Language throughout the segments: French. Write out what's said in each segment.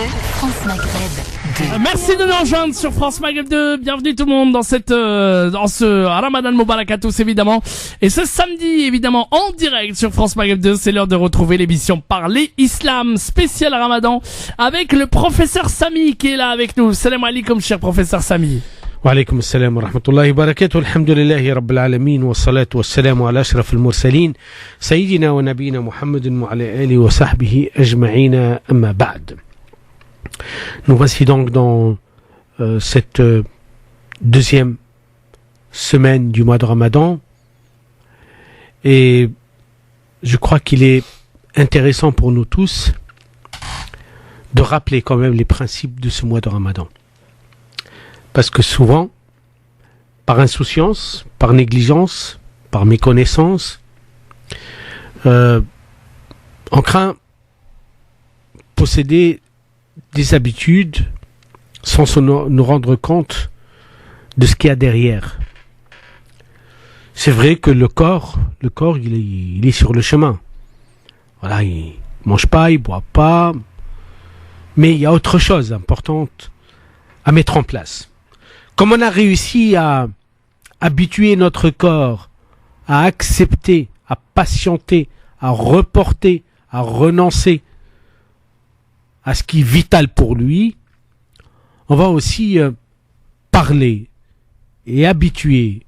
France Maghreb 2. Merci de nous rejoindre sur France Maghreb 2. Bienvenue tout le monde dans ce Ramadan Mubarak à tous évidemment. Et ce samedi évidemment en direct sur France Maghreb 2, c'est l'heure de retrouver l'émission Parler Islam spécial Ramadan avec le professeur Sami qui est là avec nous. Salam alaikum cher professeur Sami. وعليكم السلام ورحمة الله وبركاته الحمد لله رب العالمين والصلاة والسلام على أشرف المرسلين سيدنا ونبينا محمد وعلى آله وصحبه أجمعين أما بعد. Nous voici donc dans cette deuxième semaine du mois de Ramadan et je crois qu'il est intéressant pour nous tous de rappeler quand même les principes de ce mois de Ramadan. Parce que souvent, par insouciance, par négligence, par méconnaissance, on craint posséder des habitudes sans nous rendre compte de ce qu'il y a derrière. C'est vrai que le corps, il est sur le chemin. Voilà, il mange pas, il boit pas, mais il y a autre chose importante à mettre en place. Comme on a réussi à habituer notre corps à accepter, à patienter, à reporter, à renoncer à ce qui est vital pour lui, on va aussi parler et habituer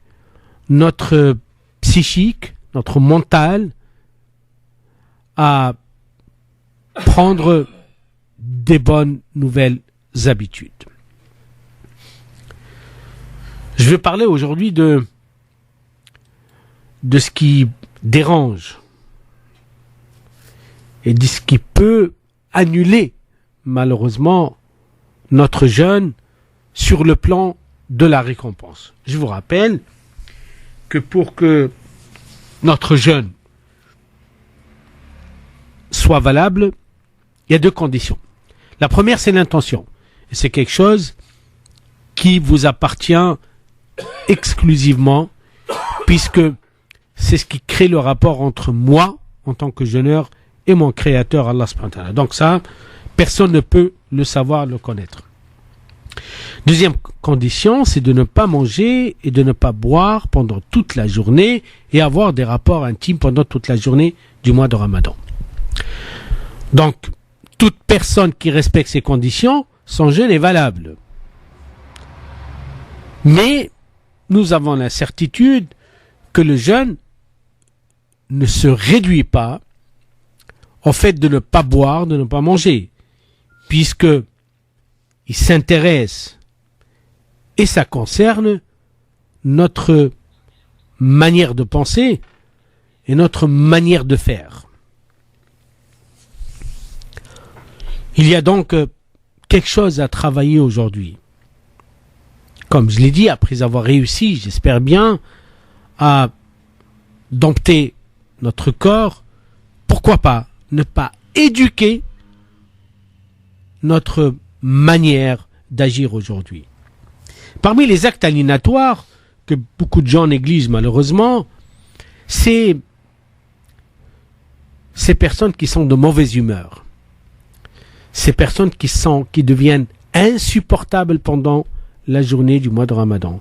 notre psychique, notre mental à prendre des bonnes nouvelles habitudes. Je vais parler aujourd'hui de ce qui dérange et de ce qui peut annuler malheureusement notre jeûne sur le plan de la récompense. Je vous rappelle que pour que notre jeûne soit valable, il y a deux conditions. La première, c'est l'intention. Et c'est quelque chose qui vous appartient exclusivement, puisque c'est ce qui crée le rapport entre moi, en tant que jeûneur, et mon créateur, Allah subhanahu wa ta'ala. Donc ça, personne ne peut le savoir, le connaître. Deuxième condition, c'est de ne pas manger et de ne pas boire pendant toute la journée et avoir des rapports intimes pendant toute la journée du mois de Ramadan. Donc, toute personne qui respecte ces conditions, son jeûne est valable. Mais nous avons la certitude que le jeûne ne se réduit pas au fait de ne pas boire, de ne pas manger, puisque il s'intéresse et ça concerne notre manière de penser et notre manière de faire. Il y a donc quelque chose à travailler aujourd'hui. Comme je l'ai dit, après avoir réussi, j'espère bien, à dompter notre corps, pourquoi pas ne pas éduquer notre manière d'agir aujourd'hui. Parmi les actes aliénatoires que beaucoup de gens négligent malheureusement, c'est ces personnes qui sont de mauvaise humeur. Ces personnes qui deviennent insupportables pendant la journée du mois de Ramadan.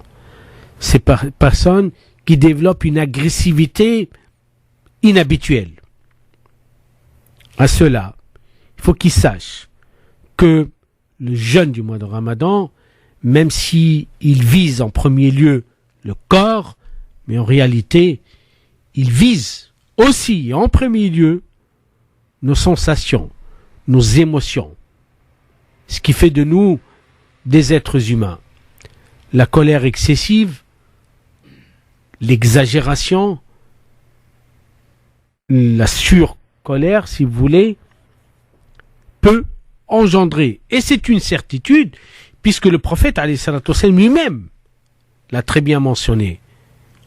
Ces personnes qui développent une agressivité inhabituelle. À cela, il faut qu'ils sachent que le jeûne du mois de Ramadan, même si il vise en premier lieu le corps, mais en réalité, il vise aussi en premier lieu nos sensations, nos émotions, ce qui fait de nous des êtres humains. La colère excessive, l'exagération, la surcolère, si vous voulez, peut engendrer, et c'est une certitude, puisque le prophète alayhi salatu wassalam lui-même l'a très bien mentionné,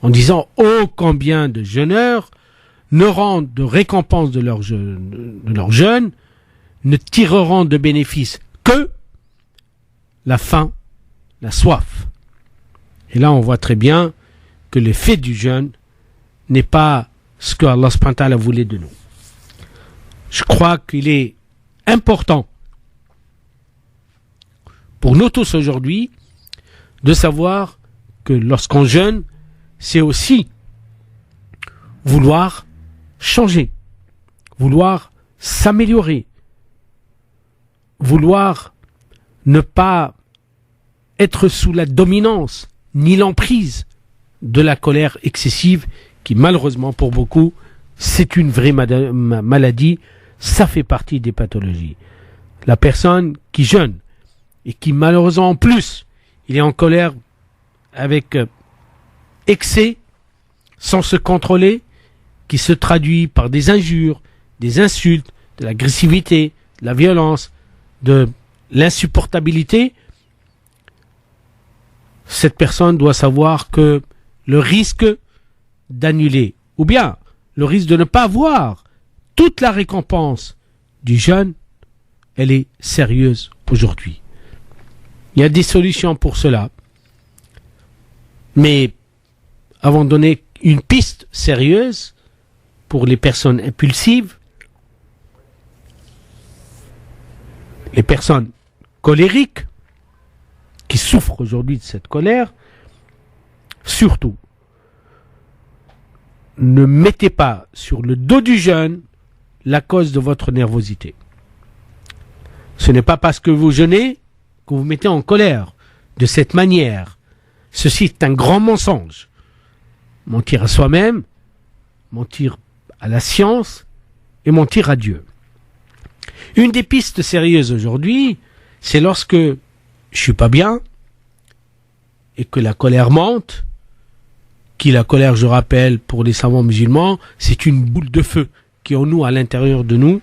en disant « Oh, combien de jeûneurs ne rendent de récompense de leur jeûne, ne tireront de bénéfices que la faim, la soif. » Et là, on voit très bien que l'effet du jeûne n'est pas ce que Allah subhanahu wa ta'ala voulait de nous. Je crois qu'il est important pour nous tous aujourd'hui, de savoir que lorsqu'on jeûne, c'est aussi vouloir changer, vouloir s'améliorer, vouloir ne pas être sous la dominance ni l'emprise de la colère excessive qui malheureusement pour beaucoup c'est une vraie maladie, ça fait partie des pathologies. La personne qui jeûne et qui malheureusement en plus il est en colère avec excès sans se contrôler, qui se traduit par des injures, des insultes, de l'agressivité, de la violence, de l'insupportabilité, cette personne doit savoir que le risque d'annuler, ou bien le risque de ne pas avoir toute la récompense du jeûne, elle est sérieuse aujourd'hui. Il y a des solutions pour cela. Mais avant de donner une piste sérieuse pour les personnes impulsives, les personnes colériques qui souffrent aujourd'hui de cette colère, surtout, ne mettez pas sur le dos du jeûne la cause de votre nervosité. Ce n'est pas parce que vous jeûnez que vous vous mettez en colère de cette manière. Ceci est un grand mensonge. Mentir à soi-même, mentir à la science et mentir à Dieu. Une des pistes sérieuses aujourd'hui, c'est lorsque je suis pas bien et que la colère monte, qui la colère, je rappelle, pour les savants musulmans, c'est une boule de feu qui est en nous, à l'intérieur de nous.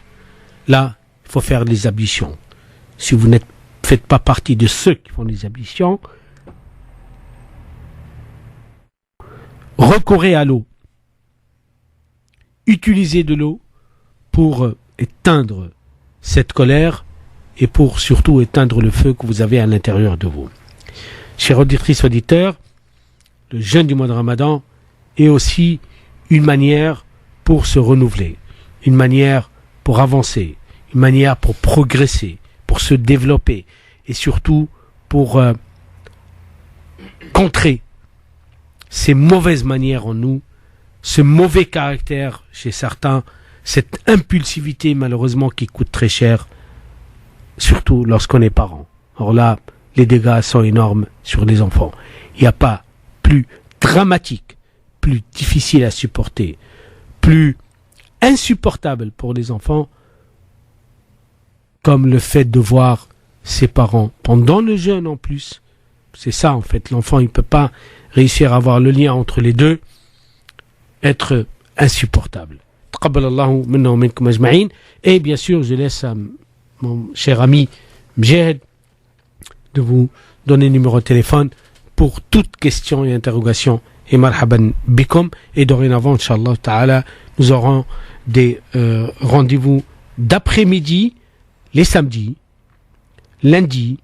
Là, il faut faire des ablutions. Si vous ne faites pas partie de ceux qui font des ablutions, recourez à l'eau. Utilisez de l'eau pour éteindre cette colère et pour surtout éteindre le feu que vous avez à l'intérieur de vous. Chers auditrices, auditeurs, le jeûne du mois de Ramadan est aussi une manière pour se renouveler, une manière pour avancer, une manière pour progresser, pour se développer et surtout pour contrer ces mauvaises manières en nous, ce mauvais caractère chez certains, cette impulsivité malheureusement qui coûte très cher, surtout lorsqu'on est parent. Alors là, les dégâts sont énormes sur les enfants. Il n'y a pas plus dramatique, plus difficile à supporter, plus insupportable pour les enfants comme le fait de voir ses parents pendant le jeûne en plus. C'est ça en fait, l'enfant il peut pas réussir à avoir le lien entre les deux, être insupportable. Taqabbalallahu minna wa minkum ajma'in. Et bien sûr, je laisse à mon cher ami Mjed de vous donner le numéro de téléphone pour toute question et interrogation. Et marhaban bikum. Et dorénavant, Inch'Allah Ta'ala, nous aurons des rendez-vous d'après-midi, les samedis, lundi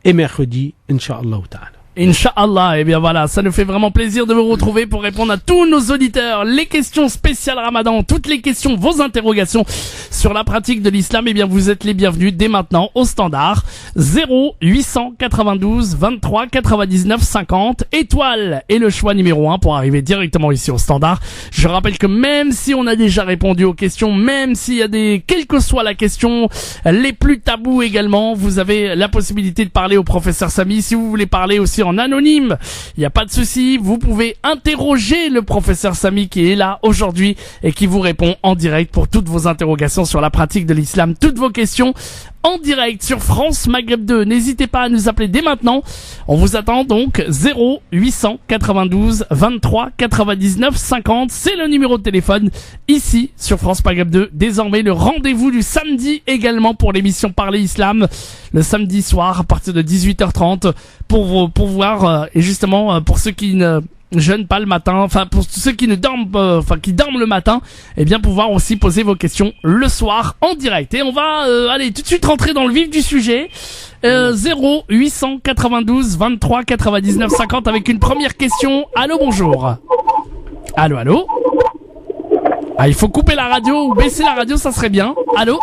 et mercredi, Inch'Allah Ta'ala. Inch'Allah, et bien voilà, ça nous fait vraiment plaisir de vous retrouver pour répondre à tous nos auditeurs, les questions spéciales Ramadan, toutes les questions, vos interrogations sur la pratique de l'islam, et bien vous êtes les bienvenus dès maintenant au standard 0892 23 99 50, étoile est le choix numéro 1 pour arriver directement ici au standard. Je rappelle que même si on a déjà répondu aux questions, même s'il y a quelle que soit la question, les plus tabous également, vous avez la possibilité de parler au professeur Samy. Si vous voulez parler aussi en anonyme, il n'y a pas de souci, vous pouvez interroger le professeur Samy qui est là aujourd'hui et qui vous répond en direct pour toutes vos interrogations sur la pratique de l'islam, toutes vos questions en direct sur France Maghreb 2. N'hésitez pas à nous appeler dès maintenant. On vous attend donc 0892 23 99 50. C'est le numéro de téléphone ici sur France Maghreb 2. Désormais le rendez-vous du samedi également pour l'émission Parler Islam. Le samedi soir à partir de 18h30 pour voir et justement pour ceux qui ne jeûnent pas le matin, enfin pour ceux qui ne dorment qui dorment le matin, et bien pouvoir aussi poser vos questions le soir en direct. Et on va aller tout de suite rentrer dans le vif du sujet. 0892 23 99 50 avec une première question. Allô, bonjour. Allô. Ah, il faut couper la radio ou baisser la radio, ça serait bien. Allô.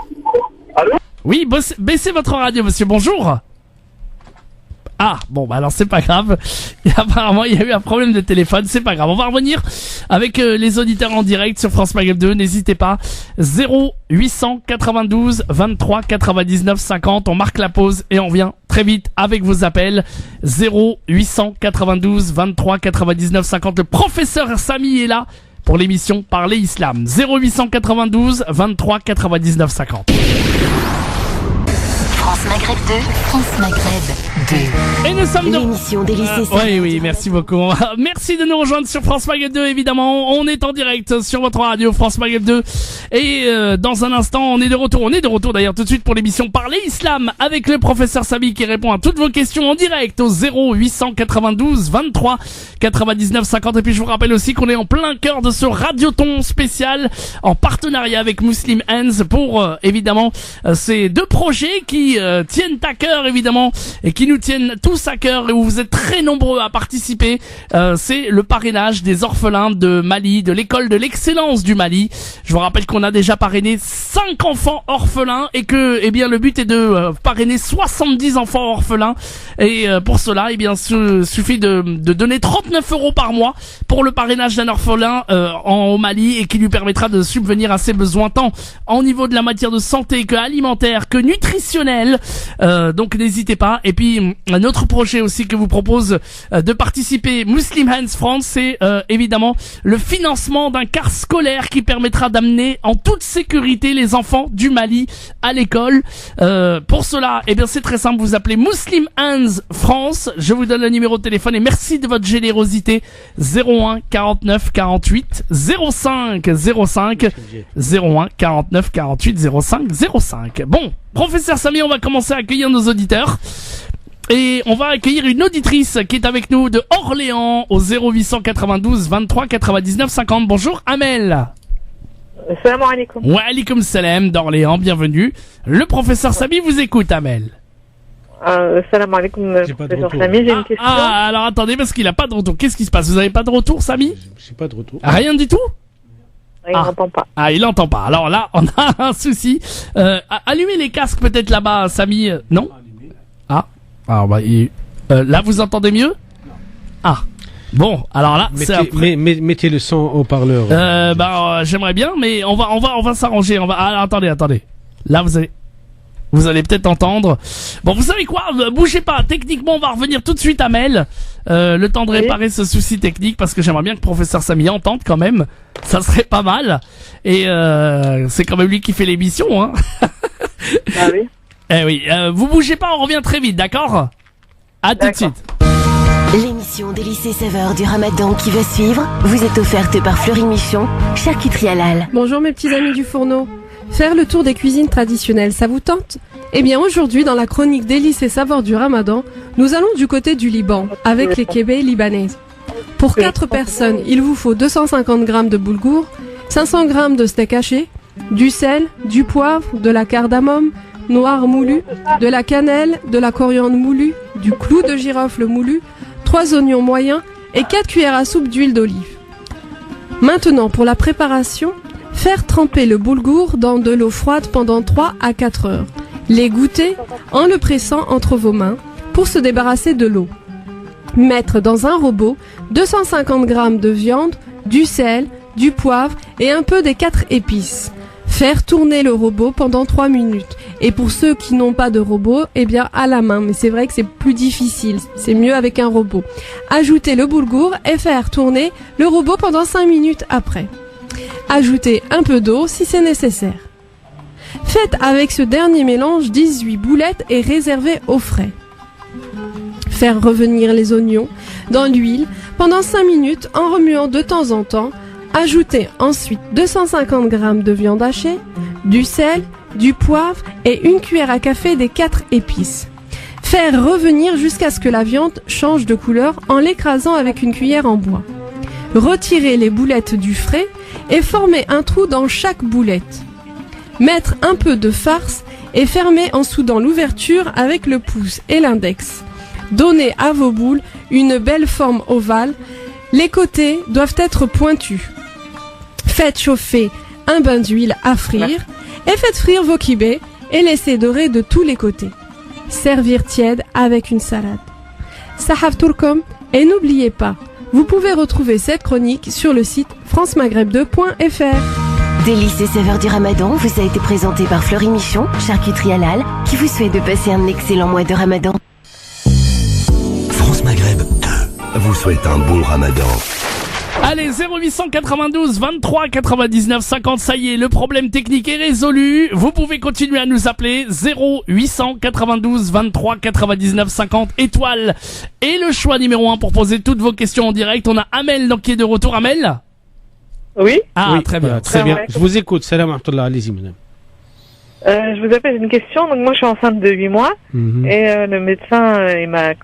Oui, baissez votre radio, monsieur. Bonjour. Ah, bon, bah alors c'est pas grave. Et apparemment, il y a eu un problème de téléphone, c'est pas grave. On va revenir avec les auditeurs en direct sur France Maghreb 2. N'hésitez pas. 0892 23 99 50. On marque la pause et on revient très vite avec vos appels. 0892 23 99 50. Le professeur Samy est là pour l'émission Parler Islam. 0892 23 99 50. France Maghreb 2. France Maghreb 2. Et nous sommes dans L'émission des lycées Savoie. oui, merci beaucoup. Merci de nous rejoindre sur France Maghreb 2, évidemment. On est en direct sur votre radio France Maghreb 2. Et dans un instant, on est de retour. On est de retour d'ailleurs tout de suite pour l'émission Parler Islam avec le professeur Samy qui répond à toutes vos questions en direct au 0892 23 99 50. Et puis je vous rappelle aussi qu'on est en plein cœur de ce radioton spécial en partenariat avec Muslim Hands pour évidemment ces deux projets qui tiennent à cœur évidemment et qui nous tiennent tous à cœur et où vous êtes très nombreux à participer. C'est le parrainage des orphelins de Mali, de l'école de l'excellence du Mali. Je vous rappelle qu'on a déjà parrainé 5 enfants orphelins et que eh bien le but est de parrainer 70 enfants orphelins et pour cela eh bien suffit de donner 39 € par mois pour le parrainage d'un orphelin au Mali et qui lui permettra de subvenir à ses besoins tant au niveau de la matière de santé que alimentaire que nutritionnel. Donc n'hésitez pas. Et puis un autre projet aussi que vous propose de participer Muslim Hands France, c'est évidemment le financement d'un car scolaire qui permettra d'amener en toute sécurité les enfants du Mali à l'école. Pour cela, eh bien c'est très simple, vous appelez Muslim Hands France, je vous donne le numéro de téléphone et merci de votre générosité. 01 49 48 05 05 01 49 48 05 05. Bon, professeur Samy, on va commencer à accueillir nos auditeurs. Et on va accueillir une auditrice qui est avec nous de Orléans au 0892 23 99 50. Bonjour Amel. Salam alaikum. Wa alaikum salam d'Orléans, bienvenue. Le professeur Samy vous écoute Amel. Salam alaikum, J'ai pas de professeur retour. Samy, j'ai une question. Alors attendez parce qu'il a pas de retour. Qu'est-ce qui se passe? Vous avez pas de retour Samy? J'ai pas de retour. Rien du tout? Il n'entend pas. Ah, il entend pas. Alors là, on a un souci. Allumez les casques peut-être là-bas, Samy. Non? Ah. Alors bah, là, vous entendez mieux? Ah. Bon, alors là, c'est après. Mettez le son au parleur. J'aimerais bien, mais on va s'arranger. Attendez. Là, vous allez peut-être entendre. Bon, vous savez quoi? Bougez pas. Techniquement, on va revenir tout de suite à Mel. Le temps de réparer ce souci technique parce que j'aimerais bien que le professeur Samy entende quand même. Ça serait pas mal. Et c'est quand même lui qui fait l'émission, hein. Ah oui. Eh oui. Vous bougez pas, on revient très vite, d'accord? À tout de suite. L'émission des lycées saveurs du Ramadan qui va suivre vous est offerte par Fleury Michon, charcuterie halal. Bonjour mes petits amis du fourneau. Faire le tour des cuisines traditionnelles, ça vous tente? Eh bien aujourd'hui, dans la chronique délices et saveurs du Ramadan, nous allons du côté du Liban, avec les kébés libanaises. Pour 4 personnes, il vous faut 250 g de boulgour, 500 g de steak haché, du sel, du poivre, de la cardamome noire moulue, de la cannelle, de la coriandre moulue, du clou de girofle moulu, 3 oignons moyens et 4 cuillères à soupe d'huile d'olive. Maintenant, pour la préparation, faire tremper le boulgour dans de l'eau froide pendant 3 à 4 heures. L'égoutter en le pressant entre vos mains pour se débarrasser de l'eau. Mettre dans un robot 250 g de viande, du sel, du poivre et un peu des 4 épices. Faire tourner le robot pendant 3 minutes. Et pour ceux qui n'ont pas de robot, eh bien à la main. Mais c'est vrai que c'est plus difficile. C'est mieux avec un robot. Ajouter le boulgour et faire tourner le robot pendant 5 minutes après. Ajoutez un peu d'eau si c'est nécessaire. Faites avec ce dernier mélange 18 boulettes et réservez au frais. Faire revenir les oignons dans l'huile pendant 5 minutes en remuant de temps en temps. Ajoutez ensuite 250 g de viande hachée, du sel, du poivre et une cuillère à café des 4 épices. Faire revenir jusqu'à ce que la viande change de couleur en l'écrasant avec une cuillère en bois. Retirez les boulettes du frais et formez un trou dans chaque boulette. Mettre un peu de farce et fermer en soudant l'ouverture avec le pouce et l'index. Donnez à vos boules une belle forme ovale. Les côtés doivent être pointus. Faites chauffer un bain d'huile à frire et faites frire vos kibés et laissez dorer de tous les côtés. Servir tiède avec une salade. Sahaf Tourcom. Et n'oubliez pas, vous pouvez retrouver cette chronique sur le site francemaghreb2.fr. Délices et saveurs du Ramadan vous a été présenté par Fleury Michon, charcuterie halal, qui vous souhaite de passer un excellent mois de Ramadan. France Maghreb 2 vous souhaite un bon Ramadan. Allez, 0892 23 99 50, ça y est, le problème technique est résolu. Vous pouvez continuer à nous appeler 0892 23 99 50 étoiles. Et le choix numéro 1 pour poser toutes vos questions en direct. On a Amel donc qui est de retour. Amel? Oui. Ah, Oui, très bien. très bien. Ouais. Je vous écoute. Salam alaikum. Allez-y, madame. Je vous appelle, j'ai une question. Donc moi, je suis enceinte de 8 mois Mhm. et le médecin,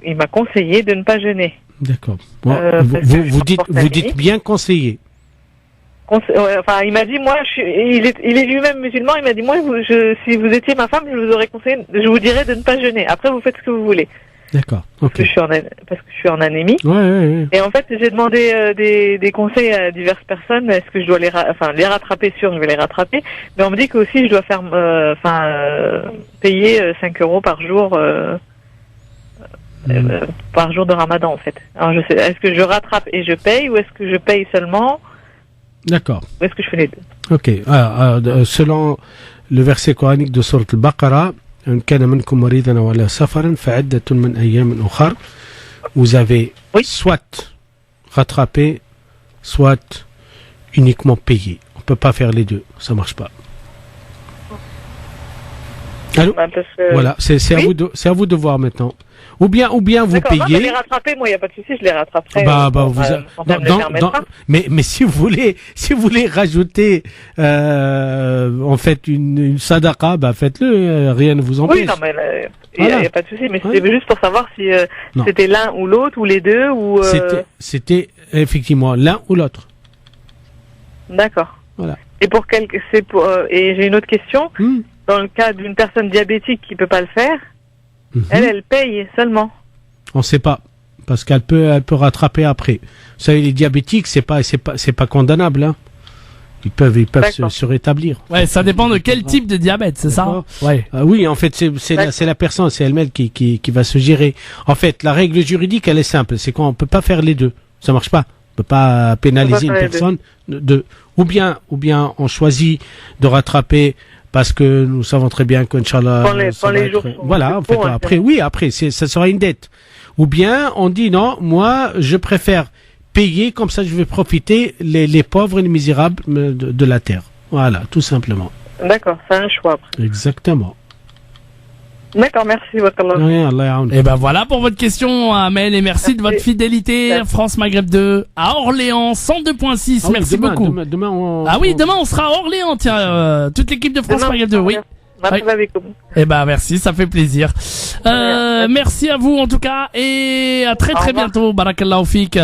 il m'a conseillé de ne pas jeûner. D'accord. Bon, parce que je vous dites transporte bien conseiller. Enfin, il m'a dit, moi, il est lui-même musulman. Il m'a dit, moi, si vous étiez ma femme, je vous aurais conseillé, je vous dirais de ne pas jeûner. Après, vous faites ce que vous voulez. D'accord. Parce Ok. que je suis en anémie. Ouais. Et en fait, j'ai demandé des conseils à diverses personnes. Est-ce que je dois les rattraper? Sûr, je vais les rattraper. Mais on me dit que aussi je dois faire, payer 5 euros par jour, par jour de Ramadan, en fait. Alors, je sais, est-ce que je rattrape et je paye, ou est-ce que je paye seulement, D'accord. ou est-ce que je fais les deux? Ok. Selon le verset coranique de Sourate Al-Baqarah, إن كان منكم مريضا أو على سفر فعدة من أيام أخر, vous avez Oui. soit rattrapé, soit uniquement payé. On peut pas faire les deux, ça marche pas. Allô? Parce que... Voilà, c'est oui. à vous de voir maintenant. Ou bien vous D'accord, non, mais payez. les rattraper, moi, il n'y a pas de souci, je les rattraperai. Mais si vous voulez rajouter en fait une sadaqa, faites-le, rien ne vous empêche. Oui, non, mais il n'y Voilà. a pas de souci, mais Ouais. c'était juste pour savoir si Non. c'était l'un ou l'autre, ou les deux, ou... C'était effectivement l'un ou l'autre. D'accord. Voilà. Et et j'ai une autre question. Hmm. Dans le cas d'une personne diabétique qui peut pas le faire, Mhm. elle paye seulement. On sait pas, parce elle peut rattraper après. Vous savez, les diabétiques, c'est pas condamnable, hein. Ils peuvent D'accord. se rétablir. Ouais, ça dépend de quel type de diabète, c'est ça? D'accord. Ouais. Oui, en fait, c'est la personne, c'est elle-même qui va se gérer. En fait, la règle juridique, elle est simple, c'est qu'on peut pas faire les deux. Ça marche pas. On peut pas pénaliser une faire les personne ou bien on choisit de rattraper parce que nous savons très bien qu'Inch'Allah, Quand les jours sont voilà, en plus fait, courts, après, ça sera une dette. Ou bien on dit non, moi, je préfère payer, comme ça je vais profiter les pauvres et les misérables de la terre. Voilà, tout simplement. D'accord, c'est un choix après. Exactement. D'accord, merci, Wakallah. Ouais, Allah yaoun. Et ben voilà pour votre question, Amel, et merci de votre fidélité. Merci. France Maghreb 2 à Orléans, 102.6. Ah oui, Merci demain, beaucoup. Demain, Demain on sera à Orléans, tiens, toute l'équipe de France Demain, Maghreb 2, oui. Marhaba bikoum. Eh ben merci, ça fait plaisir. Merci à vous en tout cas, et à très Au revoir. bientôt. Barakallahu fik.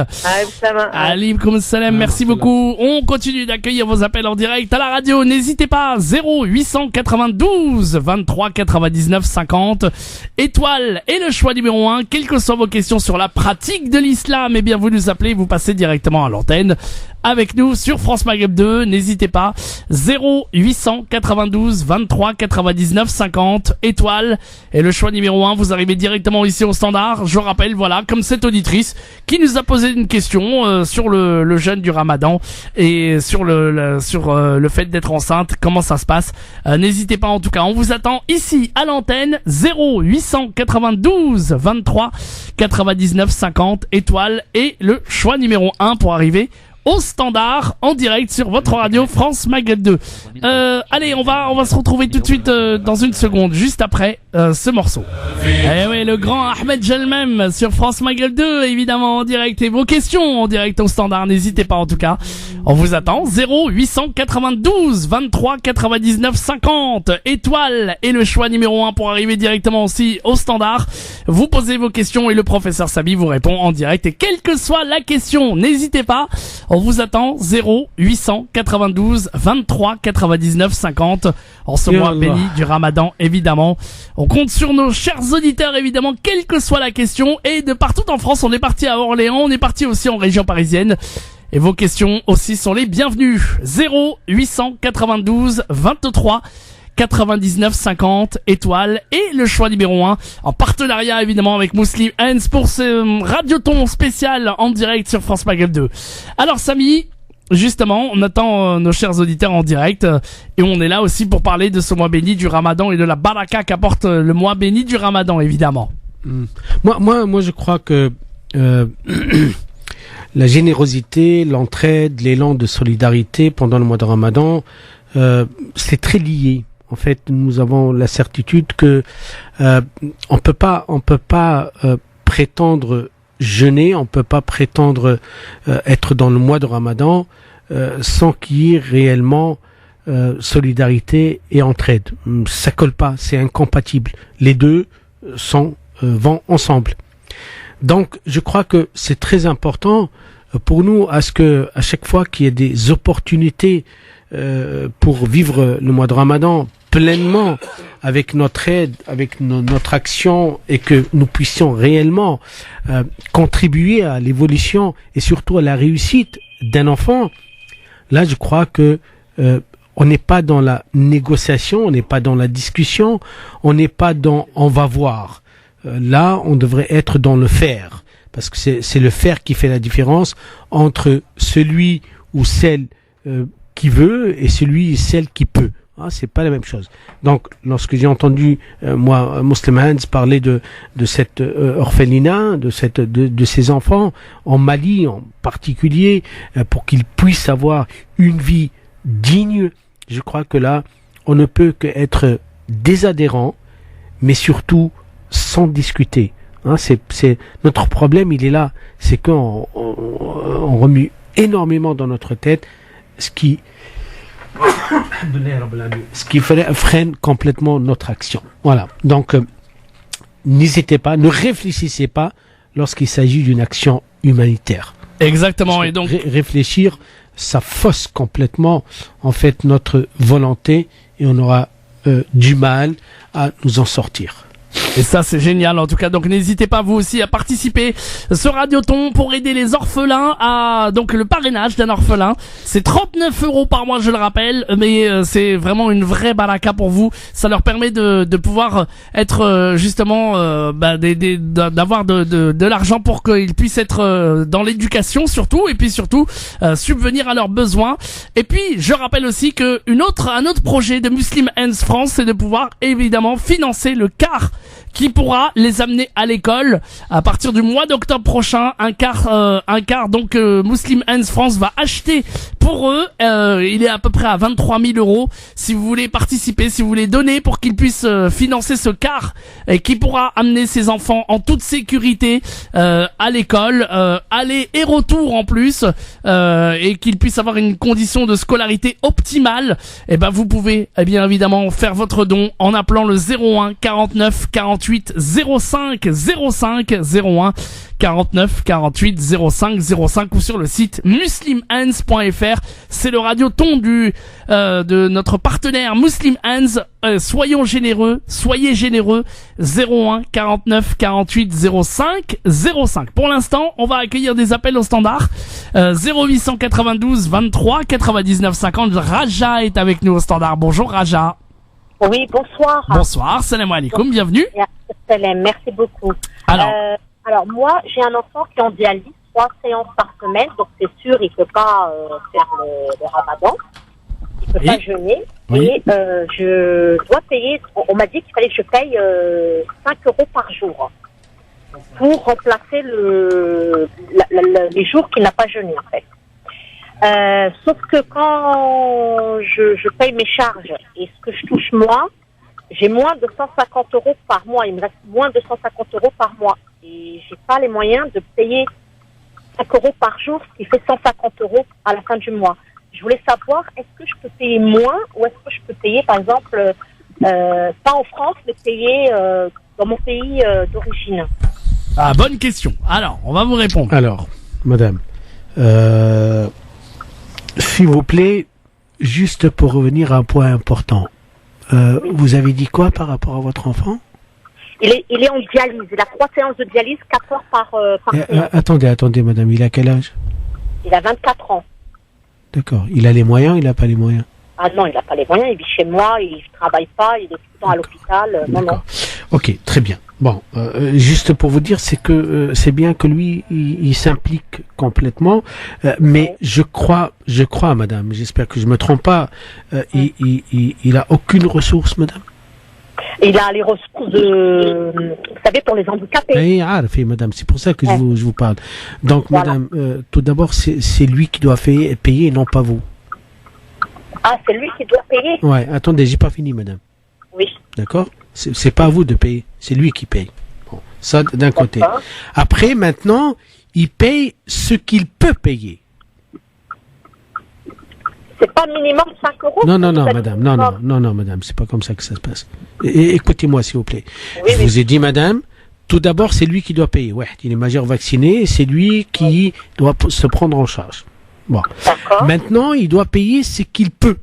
Alaykoum salam, merci beaucoup. On continue d'accueillir vos appels en direct à la radio. N'hésitez pas, 0892 23 99 50 étoile et le choix numéro 1. Quelles que soient vos questions sur la pratique de l'islam, eh bien vous nous appelez, vous passez directement à l'antenne avec nous sur France Maghreb 2. N'hésitez pas, 0892 23 99 50 étoile et le choix numéro 1. Vous arrivez directement ici au standard. Je rappelle, voilà, comme cette auditrice qui nous a posé une question sur le jeûne du Ramadan et sur le fait d'être enceinte, comment ça se passe. N'hésitez pas, en tout cas, on vous attend ici à l'antenne, 0892 23 99 50 étoile et le choix numéro 1 pour arriver au standard en direct sur votre radio France Maghreb 2. Allez, on va se retrouver tout de suite dans une seconde, juste après ce morceau. Eh oui, le grand Ahmed Jelmem sur France Maghreb 2, évidemment en direct, et vos questions en direct au standard, n'hésitez pas en tout cas. On vous attend, 0892 23 99 50 étoile et le choix numéro 1 pour arriver directement aussi au standard. Vous posez vos questions et le professeur Sabi vous répond en direct, et quelle que soit la question, n'hésitez pas. On vous attend, 0892 23 99 50 en ce mois béni du Ramadan, évidemment. On compte sur nos chers auditeurs, évidemment, quelle que soit la question, et de partout en France. On est parti à Orléans, on est parti aussi en région parisienne. Et vos questions aussi sont les bienvenues. 0892 23 99 50 étoiles et le choix numéro 1 en partenariat évidemment avec Muslim Hands pour ce radioton spécial en direct sur France Maghreb 2. Alors Samy, justement, on attend nos chers auditeurs en direct et on est là aussi pour parler de ce mois béni du Ramadan et de la baraka qu'apporte le mois béni du Ramadan évidemment. Moi, je crois que la générosité, l'entraide, l'élan de solidarité pendant le mois de Ramadan, c'est très lié. En fait, nous avons la certitude que on peut pas prétendre jeûner, on peut pas prétendre être dans le mois de Ramadan sans qu'il y ait réellement solidarité et entraide. Ça colle pas, c'est incompatible. Les deux vont ensemble. Donc, je crois que c'est très important pour nous à chaque fois qu'il y ait des opportunités pour vivre le mois de Ramadan pleinement avec notre aide, avec notre action et que nous puissions réellement contribuer à l'évolution et surtout à la réussite d'un enfant. Là, je crois que on n'est pas dans la négociation, on n'est pas dans la discussion, on n'est pas dans on va voir. Là, on devrait être dans le faire, parce que c'est le faire qui fait la différence entre celui ou celle qui veut et celui et celle qui peut. Ah, c'est pas la même chose. Donc, lorsque j'ai entendu moi Muslim Hands parler de cette orphelinat, de ces enfants en Mali en particulier, pour qu'ils puissent avoir une vie digne, je crois que là, on ne peut qu'être désadhérent, mais surtout sans discuter. Hein, c'est notre problème, il est là, c'est qu'on remue énormément dans notre tête ce qui freine complètement notre action. Voilà. Donc, n'hésitez pas, ne réfléchissez pas lorsqu'il s'agit d'une action humanitaire. Exactement. Et donc, réfléchir, ça fausse complètement, en fait, notre volonté et on aura du mal à nous en sortir. Et ça, c'est génial, en tout cas. Donc, n'hésitez pas, vous aussi, à participer ce radioton pour aider les orphelins à, donc, le parrainage d'un orphelin. C'est 39 € par mois, je le rappelle, mais c'est vraiment une vraie baraka pour vous. Ça leur permet de pouvoir être, justement, d'avoir de l'argent pour qu'ils puissent être dans l'éducation, surtout, et puis surtout, subvenir à leurs besoins. Et puis, je rappelle aussi que un autre projet de Muslim Hands France, c'est de pouvoir, évidemment, financer le car qui pourra les amener à l'école à partir du mois d'octobre prochain. Un car donc Muslim Hands France va acheter pour eux. Il est à peu près à 23 000 €. Si vous voulez participer, si vous voulez donner pour qu'ils puissent financer ce car et qui pourra amener ses enfants en toute sécurité à l'école, aller et retour en plus, et qu'ils puissent avoir une condition de scolarité optimale, et ben vous pouvez bien évidemment faire votre don en appelant le 01 49 48 05 05 01 49 48 05 05 ou sur le site muslimhands.fr. C'est le radioton de notre partenaire Muslim Hands. Soyons généreux, soyez généreux. 01 49 48 05 05. Pour l'instant, on va accueillir des appels au standard. 0892 23 99 50. Raja est avec nous au standard. Bonjour Raja. Oui, bonsoir. Bonsoir, salam alaikum, bienvenue. Salam, merci beaucoup. Alors moi, j'ai un enfant qui est en dialyse, 3 séances par semaine, donc c'est sûr, il ne peut pas faire le ramadan, il ne peut pas jeûner, et je dois payer, on m'a dit qu'il fallait que je paye 5 € par jour pour remplacer les jours qu'il n'a pas jeûné en fait. Sauf que quand je paye mes charges et ce que je touche moi, j'ai moins de 150 € par mois. Il me reste moins de 150 € par mois. Et j'ai pas les moyens de payer 5 € par jour, ce qui fait 150 € à la fin du mois. Je voulais savoir, est-ce que je peux payer moins ou est-ce que je peux payer, par exemple, pas en France, mais payer dans mon pays d'origine? Ah, bonne question. Alors, on va vous répondre. Alors, madame, s'il vous plaît, juste pour revenir à un point important, vous avez dit quoi par rapport à votre enfant? Il est en dialyse. Il a 3 séances de dialyse, 4 heures par séance. Attendez, madame, il a quel âge? Il a 24 ans. D'accord. Il a les moyens ou il n'a pas les moyens? Ah non, il n'a pas les moyens, il vit chez moi, il ne travaille pas, il est tout le temps à l'hôpital. Non, non. D'accord. Ok, très bien. Bon, juste pour vous dire, c'est que c'est bien que lui, il s'implique complètement, mais je crois, madame, j'espère que je me trompe pas, il a aucune ressource, madame. Il a les ressources vous savez, pour les handicapés. Eh, عارف, madame, c'est pour ça que je vous parle. Donc, Voilà. madame, tout d'abord, c'est lui qui doit payer, non pas vous. Ah, c'est lui qui doit payer? Ouais, attendez, j'ai pas fini, madame. Oui. D'accord? C'est pas à vous de payer, c'est lui qui paye. Bon, ça d'un côté. D'accord. Après, maintenant, il paye ce qu'il peut payer. C'est pas minimum 5 euros? Non, non, non, Vous avez madame, minimum. non, madame, c'est pas comme ça que ça se passe. Et écoutez-moi, s'il vous plaît. Oui, Je oui. vous ai dit, madame, tout d'abord, c'est lui qui doit payer. Ouais, il est majeur vacciné, c'est lui qui doit se prendre en charge. Bon. D'accord. Maintenant, il doit payer ce qu'il peut.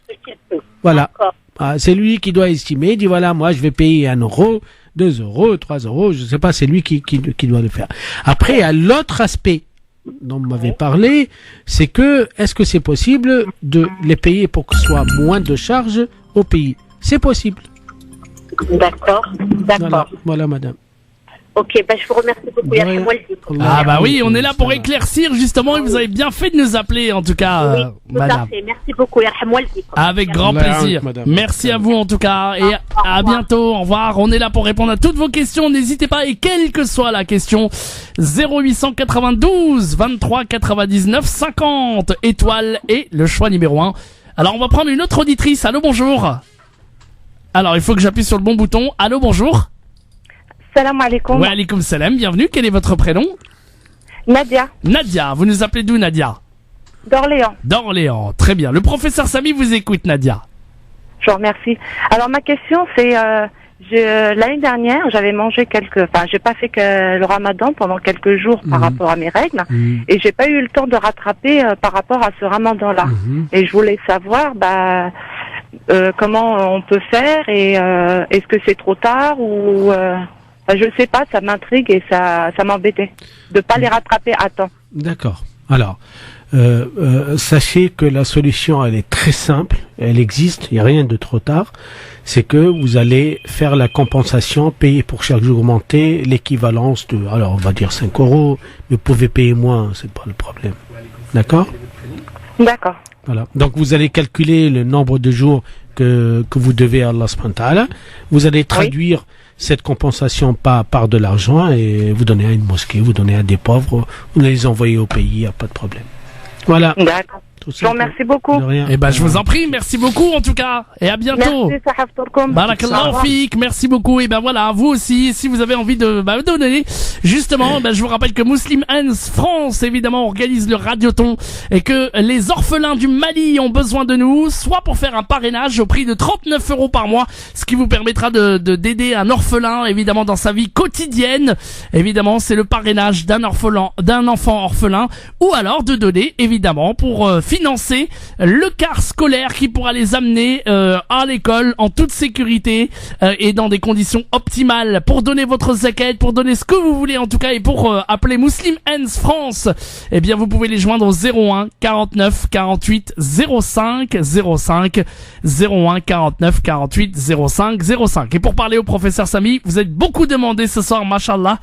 Ce qu'il peut. Voilà. D'accord. Ah, c'est lui qui doit estimer, il dit voilà, moi je vais payer 1 euro, 2 euros, 3 euros, je sais pas, c'est lui qui doit le faire. Après, il y a l'autre aspect dont vous m'avez parlé, c'est que, est-ce que c'est possible de les payer pour que ce soit moins de charges au pays? C'est possible. D'accord. D'accord. Voilà, madame. Ok, ben je vous remercie beaucoup. De rien. Ah bah oui, on est là pour éclaircir justement et vous avez bien fait de nous appeler en tout cas, Oui, tout madame. à fait. Merci beaucoup. Avec grand Allah plaisir. yarhamk, madame. Merci à vous en tout cas et à bientôt. Au revoir. On est là pour répondre à toutes vos questions. N'hésitez pas et quelle que soit la question, 0892 23 99 50 étoiles et le choix numéro 1. Alors on va prendre une autre auditrice. Allô, bonjour. Alors il faut que j'appuie sur le bon bouton. Allô, bonjour. Salam alaikum. Wa alaikum salam. Bienvenue. Quel est votre prénom? Nadia, Nadia. Vous nous appelez d'où, Nadia? d'Orléans. D'Orléans. Très bien. Le professeur Samy vous écoute, Nadia. Je vous remercie. Alors ma question c'est l'année dernière j'avais mangé j'ai pas fait que le Ramadan pendant quelques jours par rapport à mes règles et j'ai pas eu le temps de rattraper par rapport à ce Ramadan-là. Et je voulais savoir comment on peut faire et est-ce que c'est trop tard ou je sais pas, ça m'intrigue et ça m'embêtait de pas les rattraper à temps. D'accord. Alors, sachez que la solution, elle est très simple, elle existe, il n'y a rien de trop tard. C'est que vous allez faire la compensation, payer pour chaque jour augmenté l'équivalence de, alors on va dire 5 euros, mais vous pouvez payer moins, c'est pas le problème. D'accord? D'accord. Voilà. Donc vous allez calculer le nombre de jours que vous devez à Allah subhanahu wa ta'ala. Vous allez traduire cette compensation par de l'argent et vous donnez à une mosquée, vous donnez à des pauvres, vous les envoyez au pays, il n'y a pas de problème. Voilà. D'accord. Tout Je vous remercie beaucoup. De rien. Eh ben, je vous en prie. Merci beaucoup, en tout cas. Et à bientôt. Merci, Sahaftourkoum. Barakallahu fik, merci beaucoup. Et ben voilà, vous aussi, si vous avez envie de donner, justement, je vous rappelle que Muslim Hands France, évidemment, organise le radioton et que les orphelins du Mali ont besoin de nous, soit pour faire un parrainage au prix de 39 euros par mois, ce qui vous permettra d'aider un orphelin, évidemment, dans sa vie quotidienne. Évidemment, c'est le parrainage d'un enfant orphelin, ou alors de donner, évidemment, pour financer le car scolaire qui pourra les amener à l'école en toute sécurité et dans des conditions optimales. Pour donner votre zakat, pour donner ce que vous voulez en tout cas, et pour appeler Muslim Hands France, eh bien vous pouvez les joindre au 01 49 48 05 05 01 49 48 05 05. Et pour parler au professeur Samy, vous êtes beaucoup demandé ce soir, machallah.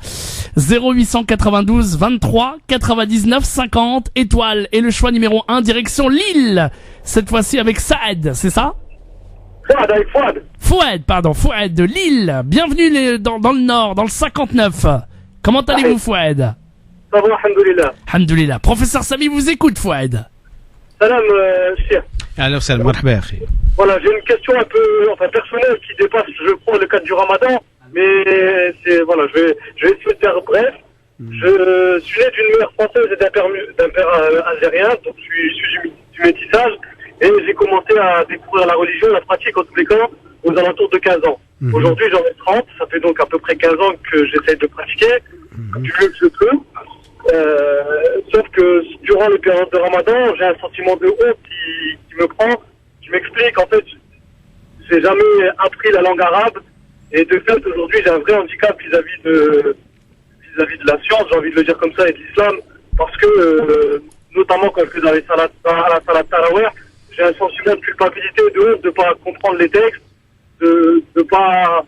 0892 23 99 50 étoiles et le choix numéro 1 direction Lille. Cette fois-ci avec Saad, c'est ça? Fouad de Lille. Bienvenue dans le nord, dans le 59. Comment allez-vous, Fouad? Ça va, alhamdoulilah. Alhamdoulilah. Professeur Samy vous écoute, Fouad. Salam, Cheikh. Alors, salam, marhaba, akhi. Voilà, j'ai une question un peu personnelle qui dépasse, je crois, le cadre du Ramadan, mais je vais essayer de faire bref. Je suis né d'une mère française et d'un père algérien, donc je suis issu du métissage, et j'ai commencé à découvrir la religion, la pratique en tous les cas, aux alentours de 15 ans. Aujourd'hui, j'en ai 30, ça fait donc à peu près 15 ans que j'essaie de pratiquer, du mieux que je peux. Sauf que durant les périodes de Ramadan, j'ai un sentiment de honte qui me prend. Je m'explique, en fait, j'ai jamais appris la langue arabe, et de fait, aujourd'hui, j'ai un vrai handicap vis-à-vis de la science, j'ai envie de le dire comme ça, et de l'islam, parce que, notamment quand je fais dans la salat tarawih, j'ai un sentiment de culpabilité, de honte, de pas comprendre les textes, de pas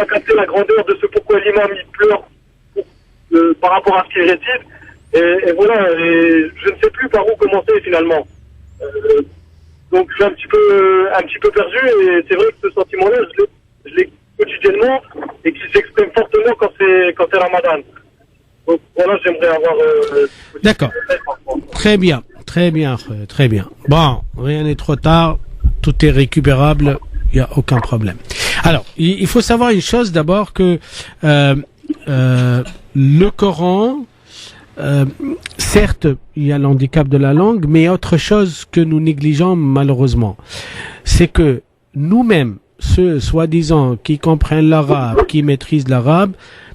capter la grandeur de ce pourquoi l'imam il pleure par rapport à ce qu'il récite. Et voilà, et je ne sais plus par où commencer finalement. Donc je suis un petit peu perdu, et c'est vrai que ce sentiment-là, je l'ai quotidiennement, et qui s'exprime fortement quand c'est Ramadan. Donc voilà, j'aimerais avoir... D'accord. Très bien. Bon, rien n'est trop tard, tout est récupérable, il n'y a aucun problème. Alors, il faut savoir une chose d'abord, que le Coran, certes, il y a l'handicap de la langue, mais autre chose que nous négligeons malheureusement, c'est que nous-mêmes, ceux soi-disant qui comprennent l'arabe, qui maîtrisent l'arabe,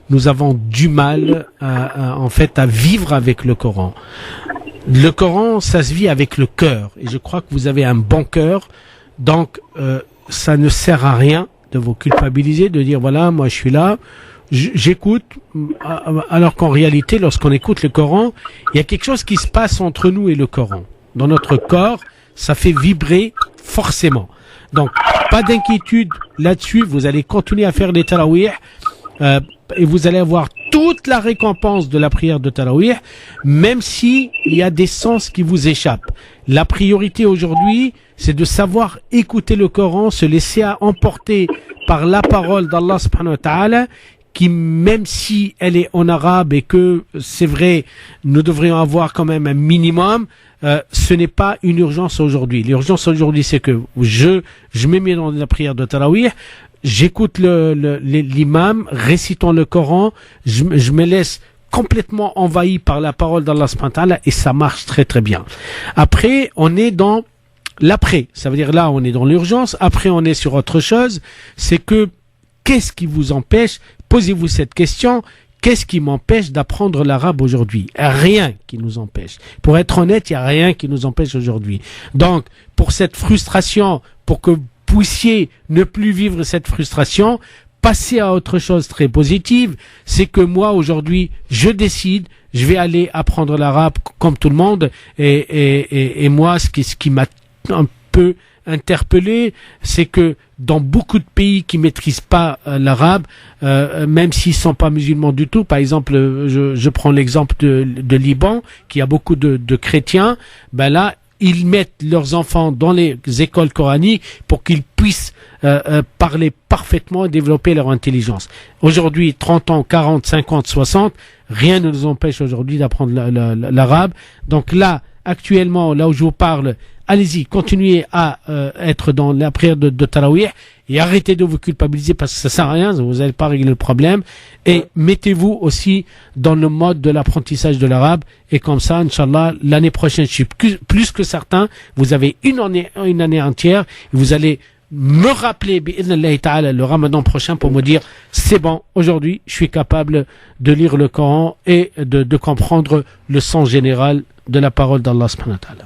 nous avons du mal en fait à vivre avec le Coran. Le Coran, ça se vit avec le cœur, et je crois que vous avez un bon cœur, donc ça ne sert à rien de vous culpabiliser, de dire voilà, moi je suis là, j'écoute, alors qu'en réalité, lorsqu'on écoute le Coran, il y a quelque chose qui se passe entre nous et le Coran. Dans notre corps, ça fait vibrer forcément. Donc, pas d'inquiétude là-dessus, vous allez continuer à faire les tarawih, et vous allez avoir toute la récompense de la prière de tarawih, même si il y a des sens qui vous échappent. La priorité aujourd'hui, c'est de savoir écouter le Coran, se laisser emporter par la parole d'Allah subhanahu wa ta'ala, qui, même si elle est en arabe et que c'est vrai, nous devrions avoir quand même un minimum, ce n'est pas une urgence aujourd'hui. L'urgence aujourd'hui, c'est que je me mets dans la prière de tarawih, j'écoute l'imam récitant le Coran, je me laisse complètement envahi par la parole d'Allah subhanahu wa ta'ala, et ça marche très très bien. Après, on est dans l'après, ça veut dire là on est dans l'urgence, après on est sur autre chose, c'est que qu'est-ce qui vous empêche, posez-vous cette question, qu'est-ce qui m'empêche d'apprendre l'arabe aujourd'hui? Rien qui nous empêche. Pour être honnête, il n'y a rien qui nous empêche aujourd'hui. Donc, pour cette frustration, pour que vous puissiez ne plus vivre cette frustration, passer à autre chose très positive, c'est que moi aujourd'hui, je décide, je vais aller apprendre l'arabe comme tout le monde, et moi, ce qui m'a un peu interpellé, c'est que dans beaucoup de pays qui maîtrisent pas l'arabe, même s'ils sont pas musulmans du tout, par exemple, je prends l'exemple de Liban, qui a beaucoup de chrétiens, ben là, ils mettent leurs enfants dans les écoles coraniques pour qu'ils puissent parler parfaitement et développer leur intelligence. Aujourd'hui, 30 ans, 40, 50, 60, rien ne nous empêche aujourd'hui d'apprendre l'arabe. Donc là, actuellement, là où je vous parle, allez-y, continuez à être dans la prière de tarawih, et arrêtez de vous culpabiliser parce que ça sert à rien, vous n'allez pas régler le problème, et mettez-vous aussi dans le mode de l'apprentissage de l'arabe, et comme ça, Inch'Allah, l'année prochaine, je suis plus que certain, vous avez une année entière, et vous allez me rappeler, bi'idhnillahi ta'ala, le Ramadan prochain pour me dire, c'est bon, aujourd'hui, je suis capable de lire le Coran et de comprendre le sens général de la parole d'Allah subhanahu wa ta'ala.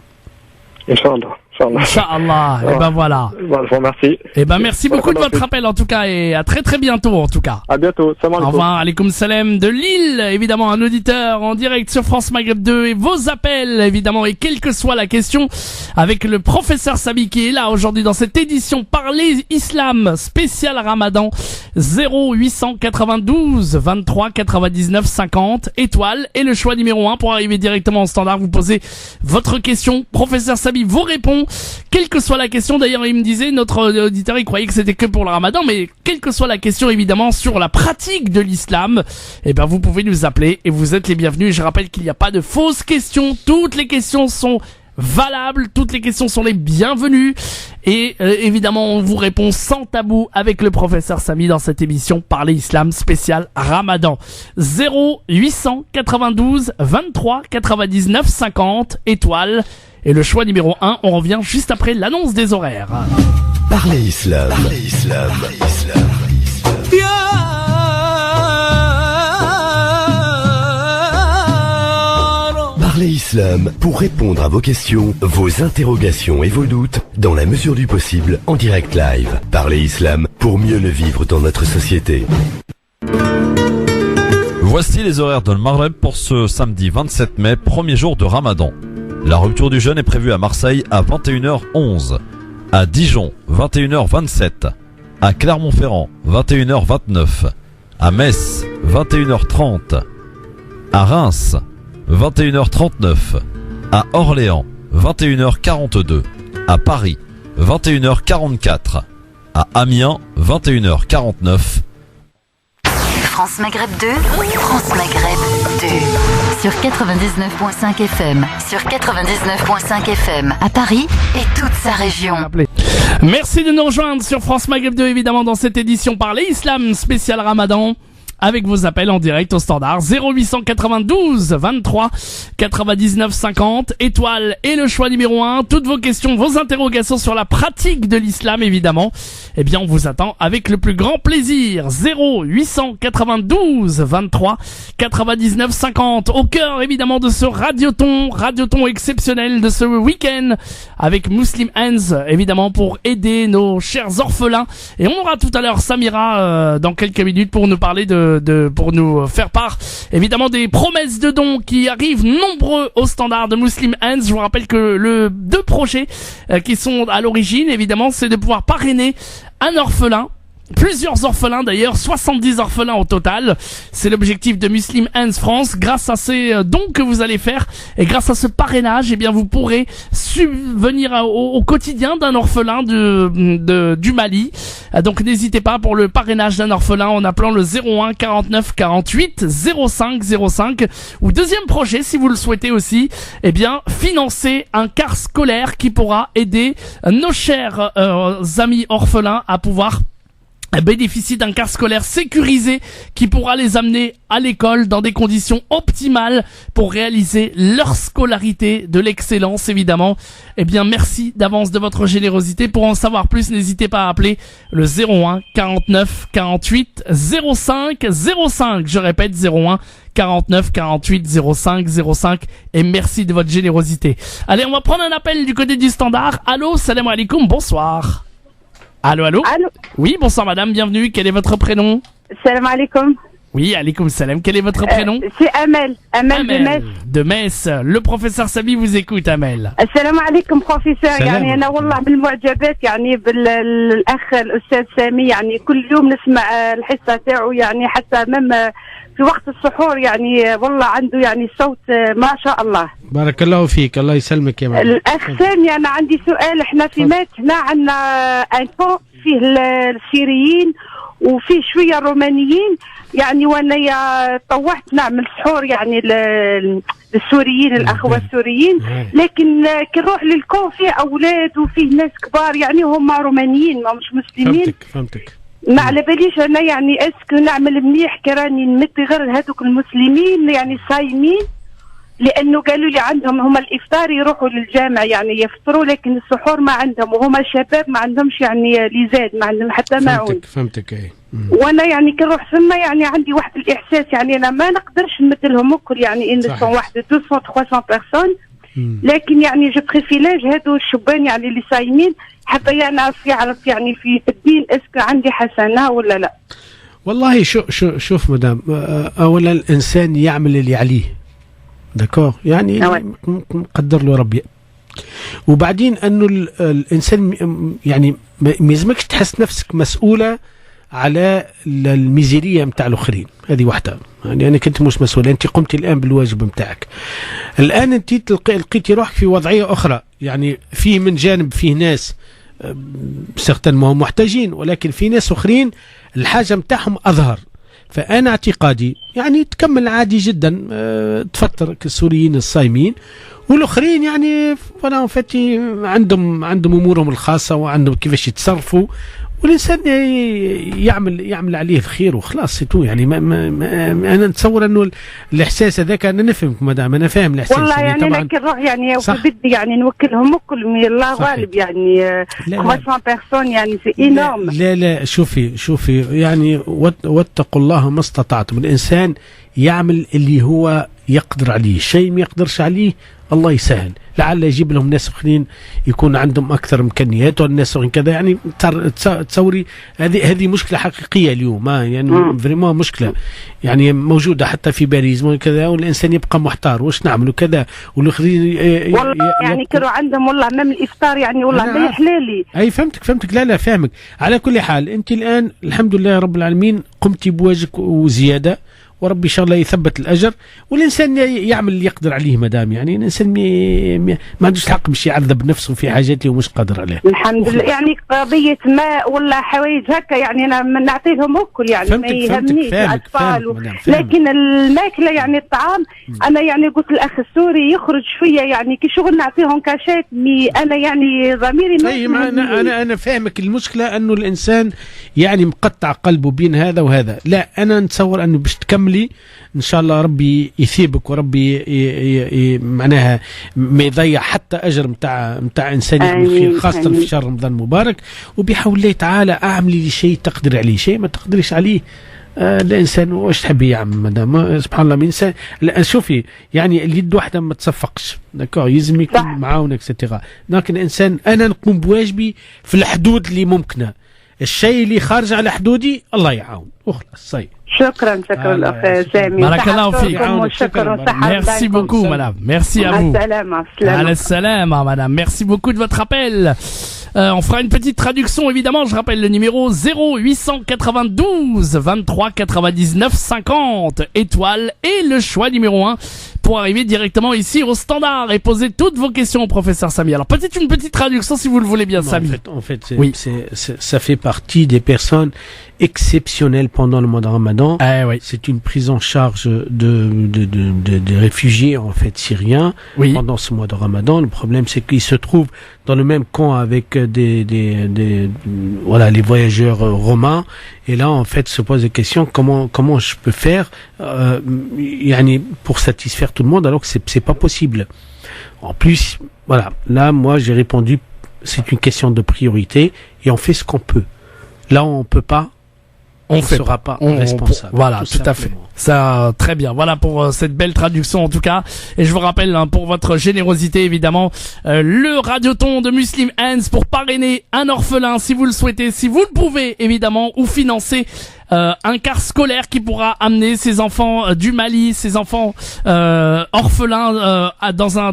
Inch'Allah. Inch'Allah. Et ben voilà. Je vous remercie. Et ben merci beaucoup de votre appel en tout cas, et à très très bientôt en tout cas. À bientôt. Salam alaikum. Au revoir, alaikum salam de Lille, évidemment un auditeur en direct sur France Maghreb 2, et vos appels évidemment, et quelle que soit la question, avec le professeur Sabi qui est là aujourd'hui dans cette édition Parler Islam spécial Ramadan. 0892 23 99 50 étoile, et le choix numéro 1 pour arriver directement au standard. Vous posez votre question, professeur Sabi vous répond, quelle que soit la question. D'ailleurs, il me disait, notre auditeur, il croyait que c'était que pour le Ramadan, mais quelle que soit la question évidemment sur la pratique de l'islam, eh ben vous pouvez nous appeler et vous êtes les bienvenus. Je rappelle qu'il n'y a pas de fausses questions, toutes les questions sont valables, toutes les questions sont les bienvenues, et évidemment on vous répond sans tabou avec le professeur Sami dans cette émission Parler Islam spécial Ramadan. 0892 23 99 50 étoile, et le choix numéro 1. On revient juste après l'annonce des horaires. Parler Islam. Parler Islam. Parler Islam. Parler Islam pour répondre à vos questions, vos interrogations et vos doutes dans la mesure du possible en direct live. Parler Islam pour mieux le vivre dans notre société. Voici les horaires de Maghreb pour ce samedi 27 mai, premier jour de Ramadan. La rupture du jeûne est prévue à Marseille à 21h11, à Dijon 21h27, à Clermont-Ferrand 21h29, à Metz 21h30, à Reims 21h39, à Orléans 21h42, à Paris 21h44, à Amiens 21h49. France Maghreb 2, France Maghreb 2. Sur 99.5 FM, sur 99.5 FM à Paris et toute sa région. Merci de nous rejoindre sur France Maghreb 2, évidemment, dans cette édition par l'Islam spécial Ramadan. Avec vos appels en direct au standard 0892 23 99 50 étoile et le choix numéro 1. Toutes vos questions, vos interrogations sur la pratique de l'islam, évidemment, eh bien on vous attend avec le plus grand plaisir. 0892 23 99 50 au cœur évidemment de ce radioton exceptionnel de ce week-end avec Muslim Hands, évidemment, pour aider nos chers orphelins. Et on aura tout à l'heure Samira dans quelques minutes pour nous parler pour nous faire part évidemment des promesses de dons qui arrivent nombreux au standard de Muslim Hands. Je vous rappelle que le deux projets qui sont à l'origine, évidemment, c'est de pouvoir parrainer un orphelin. Plusieurs orphelins d'ailleurs, 70 orphelins au total. C'est l'objectif de Muslim Hands France. Grâce à ces dons que vous allez faire et grâce à ce parrainage, eh bien vous pourrez subvenir au quotidien d'un orphelin du Mali. Donc n'hésitez pas pour le parrainage d'un orphelin en appelant le 01 49 48 05 05. Ou deuxième projet, si vous le souhaitez aussi, eh bien financer un car scolaire qui pourra aider nos chers amis orphelins à pouvoir bénéficient d'un car scolaire sécurisé qui pourra les amener à l'école dans des conditions optimales pour réaliser leur scolarité de l'excellence, évidemment. Eh bien, merci d'avance de votre générosité. Pour en savoir plus, n'hésitez pas à appeler le 01 49 48 05 05. Je répète, 01 49 48 05 05. Et merci de votre générosité. Allez, on va prendre un appel du côté du standard. Allô, salam alaikum, bonsoir. Allô. Allô. Oui, bonsoir madame, bienvenue. Quel est votre prénom? Salam alaikum. Oui, alaikum salam. Quel est votre prénom? C'est Amel de Metz. De Metz. Le professeur Sabi vous écoute, Amel. السلام عليكم بروفيسور. يعني أنا والله من المعجبات يعني بالأخ الأستاذ سامي، يعني كل يوم نسمع الحصة تاعو، يعني حتى مم في وقت السحور يعني والله عنده يعني صوت ما شاء الله. بارك الله فيك، الله يسلمك يا معلم. الأخ سامي أنا عندي سؤال. احنا في مات هنا عندنا أنفو فيه السيريين وفيه شوية رومانيين، يعني وانا طوحت نعمل سحور يعني للسوريين الأخوة السوريين، لكن كي نروح للكون فيه أولاد وفيه ناس كبار يعني هم رومانيين ما مش مسلمين. فهمتك. ما على باليش انا يعني اسكو نعمل مليح كراني نمد غير هذوك المسلمين يعني صايمين، لانه قالوا لي عندهم هما الافطار يروحوا للجامع يعني يفطروا، لكن السحور ما عندهم، وهما شباب ما عندهمش يعني لزاد، ما عندهم حتى معون. فهمتك اي. وانا يعني كي نروح ثم يعني عندي واحد الاحساس يعني انا ما نقدرش نمد لهم الكل، يعني ان سون واحد 200 300 بيرسون، لكن يعني جو بريفيليج هادو الشبان يعني اللي صايمين. حتى يعرف يعني في الدين اسكو عندي حسنه ولا لا. والله شوف مدام، اولا الانسان يعمل اللي عليه، داكور، يعني نقدر له ربي. وبعدين انه الانسان يعني ما يلزمكش تحس نفسك مسؤوله على الميزيريه نتاع الاخرين، هذه واحده. يعني انا كنت مش مسؤول، انت قمتي الان بالواجب نتاعك. الان انت لقيتي روحك في وضعيه اخرى، يعني فيه من جانب فيه ناس سيغتن ما هم محتاجين، ولكن في ناس اخرين الحاجه نتاعهم اظهر. فانا اعتقادي يعني تكمل عادي جدا، تفطر كالسوريين الصايمين، والاخرين يعني فلا فاتي عندهم امورهم الخاصه وعندهم كيفاش يتصرفوا، والانسان يعمل عليه الخير وخلاص سيتو. يعني ما انا نتصور انه الاحساس هذاك، انا نفهمك مدام، انا فاهم الاحساس والله يعني طبعا لكن نروح يعني بدي يعني نوكلهم كل من الله غالب يعني 300 بيرسون يعني في انورم. لا شوفي يعني واتقوا الله ما استطعتم. الانسان يعمل اللي هو يقدر عليه، الشيء ما يقدرش عليه الله يسهل، لعل يجيب لهم ناس اخرين يكون عندهم اكثر امكانيات والناس كذا. يعني تصوري هذه مشكله حقيقيه اليوم، يعني فريمون مشكله يعني موجوده حتى في باريس وكذا، والانسان يبقى محتار واش نعمل وكذا، والاخرين والله يعني كانوا عندهم والله مام الافطار يعني والله ما حلالي. اي فهمتك لا فاهمك. على كل حال انت الان الحمد لله رب العالمين قمتي بواجبك وزياده، وربي ان شاء الله يثبت الاجر، والانسان يعمل اللي يقدر عليه مدام. يعني الانسان ما عندوش الحق باش يعذب نفسه في حاجات اللي هو مش قادر عليها. الحمد لله. يعني قضيه ماء ولا حوايج هكا يعني انا نعطي لهم اكل يعني ما يهمنيش الاطفال لكن الماكله يعني الطعام انا يعني قلت الاخ السوري يخرج شويه يعني كي شغل نعطيهم كاشات انا يعني ضميري طيب انا فاهمك. المشكله انه الانسان يعني مقطع قلبه بين هذا وهذا. لا انا نتصور انه باش تكملي ان شاء الله ربي يثيبك، وربي معناها ما يضيع حتى اجر نتاع انسان يعمل خير، خاصه في شهر رمضان المبارك. وبحول الله تعالى اعملي لي شيء تقدر عليه، شيء ما تقدريش عليه الانسان واش تحبي يا عم مدام. سبحان الله من انسان شوفي يعني اليد واحده ما تصفقش، داكور يلزم يكون معاون اكسترا. لكن الانسان انا نقوم بواجبي في الحدود اللي ممكنه، الشيء اللي خارج على حدودي الله يعاون وخلاص. صحيح. شكرا اخ سامي. بارك الله فيك. Merci beaucoup madame. Merci à vous. على السلامة madame. Merci beaucoup de votre appel. On fera une petite traduction évidemment. Je rappelle le numéro 0892 23 99 50 étoile et le choix numéro 1 pour arriver directement ici au standard et poser toutes vos questions au professeur Samy. Alors peut-être une petite traduction si vous le voulez bien, Samy. En fait oui. Ça fait partie des personnes exceptionnelles pendant le mois de Ramadan. Oui. C'est une prise en charge de réfugiés en fait syriens pendant ce mois de Ramadan. Le problème c'est qu'ils se trouvent dans le même camp avec voilà les voyageurs romains. Et là, en fait, se pose la question comment je peux faire pour satisfaire tout le monde alors que c'est pas possible. En plus, voilà, là, moi, j'ai répondu, c'est une question de priorité et on fait ce qu'on peut. Là, on peut pas. On ne sera pas responsable. Voilà, tout à fait. Ça, très bien. Voilà pour cette belle traduction en tout cas. Et je vous rappelle pour votre générosité évidemment, le radioton de Muslim Hands pour parrainer un orphelin si vous le souhaitez, si vous le pouvez évidemment, ou financer un car scolaire qui pourra amener ses enfants du Mali, ses enfants orphelins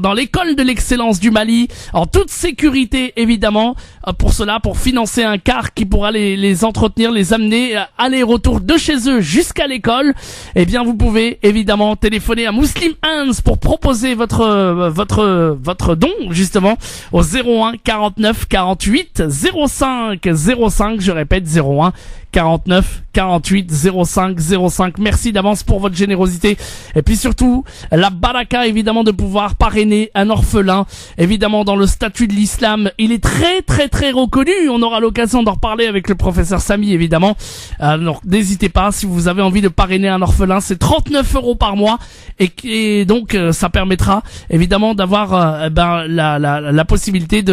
dans l'école de l'excellence du Mali en toute sécurité évidemment. Pour cela, pour financer un car qui pourra les entretenir, les amener aller-retour de chez eux jusqu'à l'école, eh bien vous pouvez évidemment téléphoner à Muslim Hands pour proposer votre don justement au 01 49 48 05 05. Je répète 01 49 48 05 05. Merci d'avance pour votre générosité. Et puis surtout, la baraka évidemment de pouvoir parrainer un orphelin. Évidemment dans le statut de l'islam, il est très très très reconnu. On aura l'occasion d'en reparler avec le professeur Samy évidemment. Alors n'hésitez pas, si vous avez envie de parrainer un orphelin, c'est 39 € par mois. Et donc ça permettra évidemment d'avoir la possibilité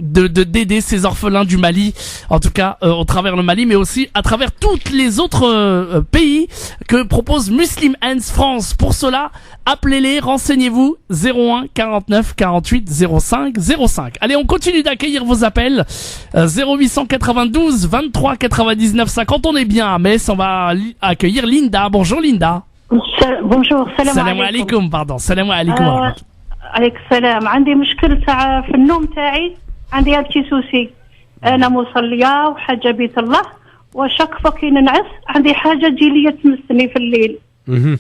d'aider ces orphelins du Mali. En tout cas au travers le Mali, mais aussi à travers toutes les autres pays que propose Muslim Hands France. Pour cela, appelez-les, renseignez-vous 01 49 48 05 05. Allez, on continue d'accueillir vos appels 0892 23 99 50. On est bien à Metz, on va accueillir Linda. Bonjour Linda. Bonjour, salam alaikum. Pardon, salam alaikum. عليك السلام. عندي مشكل تاع في النوم تاعي، عندي هاد شي سوسي. انا مصليه وحاجه بيت الله، وشك فكي ننعس عندي حاجه تجي لي تمسني في الليل،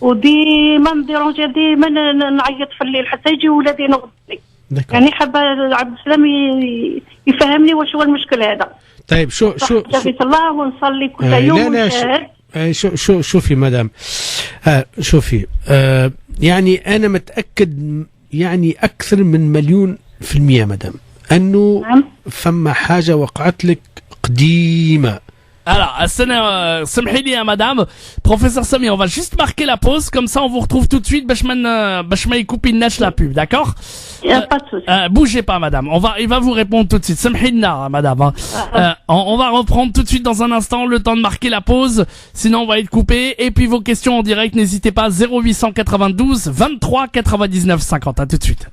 وديما نديرونجي ديما نعيط في الليل حتى يجي ولادي نغضني. يعني حابه عبد السلام يفهمني واش هو المشكل هذا. طيب شو بيت الله ونصلي كل يوم. لا شوفي مدام، شوفي يعني انا متاكد يعني اكثر من 1,000,000% مدام انه فما حاجه وقعت لك قديمه Alors, samhili à madame, professeur Sami, on va juste marquer la pause, comme ça on vous retrouve tout de suite, bachma ykoupinach la pub, d'accord? Il n'y a pas de souci. Bougez pas madame, il va vous répondre tout de suite, samhilna madame, hein. On va reprendre tout de suite dans un instant, le temps de marquer la pause, sinon on va être coupé, et puis vos questions en direct, n'hésitez pas, 0892 23 99 50, à tout de suite.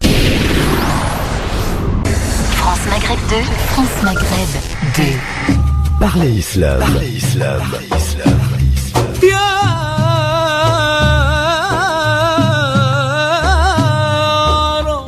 France Maghreb 2, France Maghreb 2. Parlez Islam. Parlez Islam.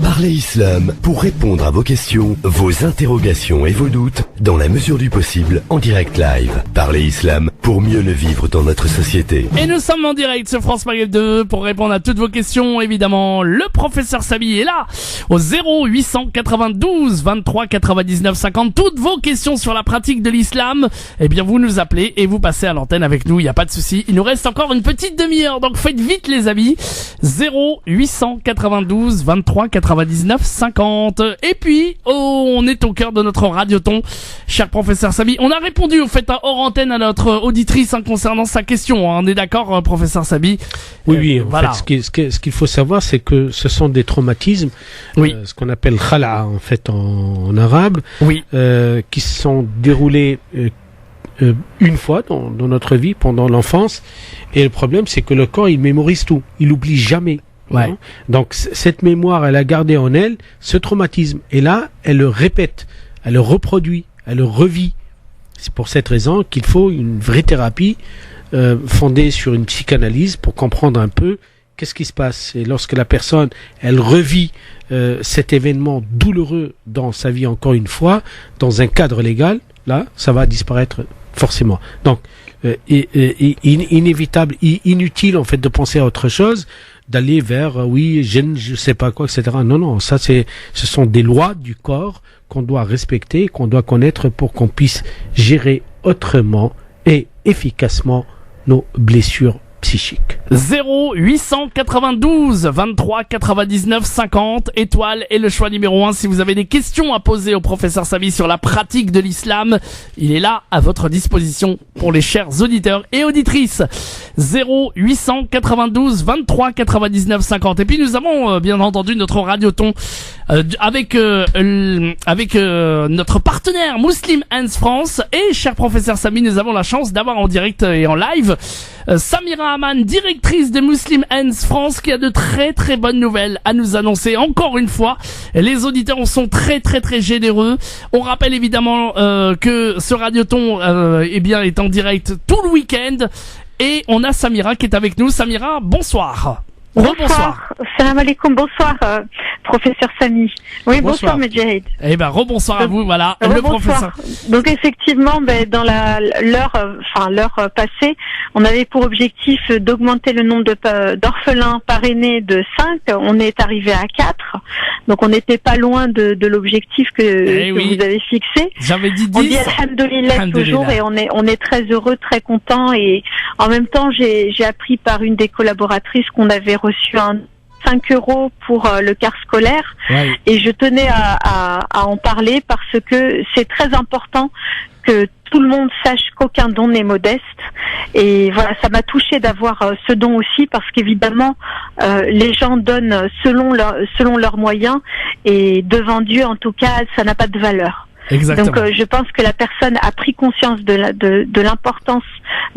Parlez Islam pour répondre à vos questions, vos interrogations et vos doutes dans la mesure du possible en direct live. Parlez Islam pour mieux le vivre dans notre société. Et nous sommes en direct sur France Maghreb 2 pour répondre à toutes vos questions. Évidemment, le professeur Sami est là au 0892 23 99 50. Toutes vos questions sur la pratique de l'islam, eh bien vous nous appelez et vous passez à l'antenne avec nous, il n'y a pas de souci. Il nous reste encore une petite demi-heure, donc faites vite les amis. 0892 23 99 50. Et puis, on est au cœur de notre radioton, cher professeur Sami. On a répondu au fait hors antenne à notre auditrice concernant sa question. On est d'accord, professeur Sami? Oui, en voilà. fait, ce qu'il faut savoir, c'est que ce sont des traumatismes, ce qu'on appelle khala en fait en arabe, qui se sont déroulés une fois dans notre vie pendant l'enfance. Et le problème, c'est que le corps, il mémorise tout, il oublie jamais. Ouais. Donc cette mémoire, elle a gardé en elle ce traumatisme, et là, elle le répète, elle le reproduit, elle le revit. C'est pour cette raison qu'il faut une vraie thérapie fondée sur une psychanalyse pour comprendre un peu qu'est-ce qui se passe. Et lorsque la personne, elle revit cet événement douloureux dans sa vie encore une fois, dans un cadre légal, là, ça va disparaître forcément. Donc, inévitable, inutile en fait de penser à autre chose, d'aller vers je sais pas quoi, etc. Non, ça ce sont des lois du corps qu'on doit respecter, qu'on doit connaître pour qu'on puisse gérer autrement et efficacement nos blessures psychiques. 0892 23 99 50, étoile est le choix numéro 1 si vous avez des questions à poser au professeur Sami sur la pratique de l'islam. Il est là à votre disposition pour les chers auditeurs et auditrices. 0892 23 99 50. Et puis nous avons bien entendu notre radioton avec notre partenaire Muslim Hands France. Et cher professeur Sami, nous avons la chance d'avoir en direct et en live Samira Aman, directrice de Muslim Hands France, qui a de très très bonnes nouvelles à nous annoncer. Encore une fois, les auditeurs sont très très très généreux. On rappelle évidemment que ce radioton est en direct tout le week-end. Et on a Samira qui est avec nous. Samira, bonsoir. Bonsoir. Salam alaikum, bonsoir, professeur Sami. Oui, bonsoir, Medjahid. Eh ben, rebonsoir à vous, voilà, le professeur. Donc, effectivement, dans l'heure passée, on avait pour objectif d'augmenter le nombre d'orphelins parrainés de 5. On est arrivé à 4. Donc, on n'était pas loin de l'objectif que vous avez fixé. J'avais dit 10. On dit alhamdoulilah toujours, et on est très heureux, très content. Et en même temps, j'ai appris par une des collaboratrices qu'on avait reçu 5 € pour le quart scolaire, et je tenais à en parler parce que c'est très important que tout le monde sache qu'aucun don n'est modeste, et voilà, ça m'a touchée d'avoir ce don aussi, parce qu'évidemment les gens donnent selon leurs moyens, et devant Dieu en tout cas ça n'a pas de valeur. Exactement. Donc je pense que la personne a pris conscience de l'importance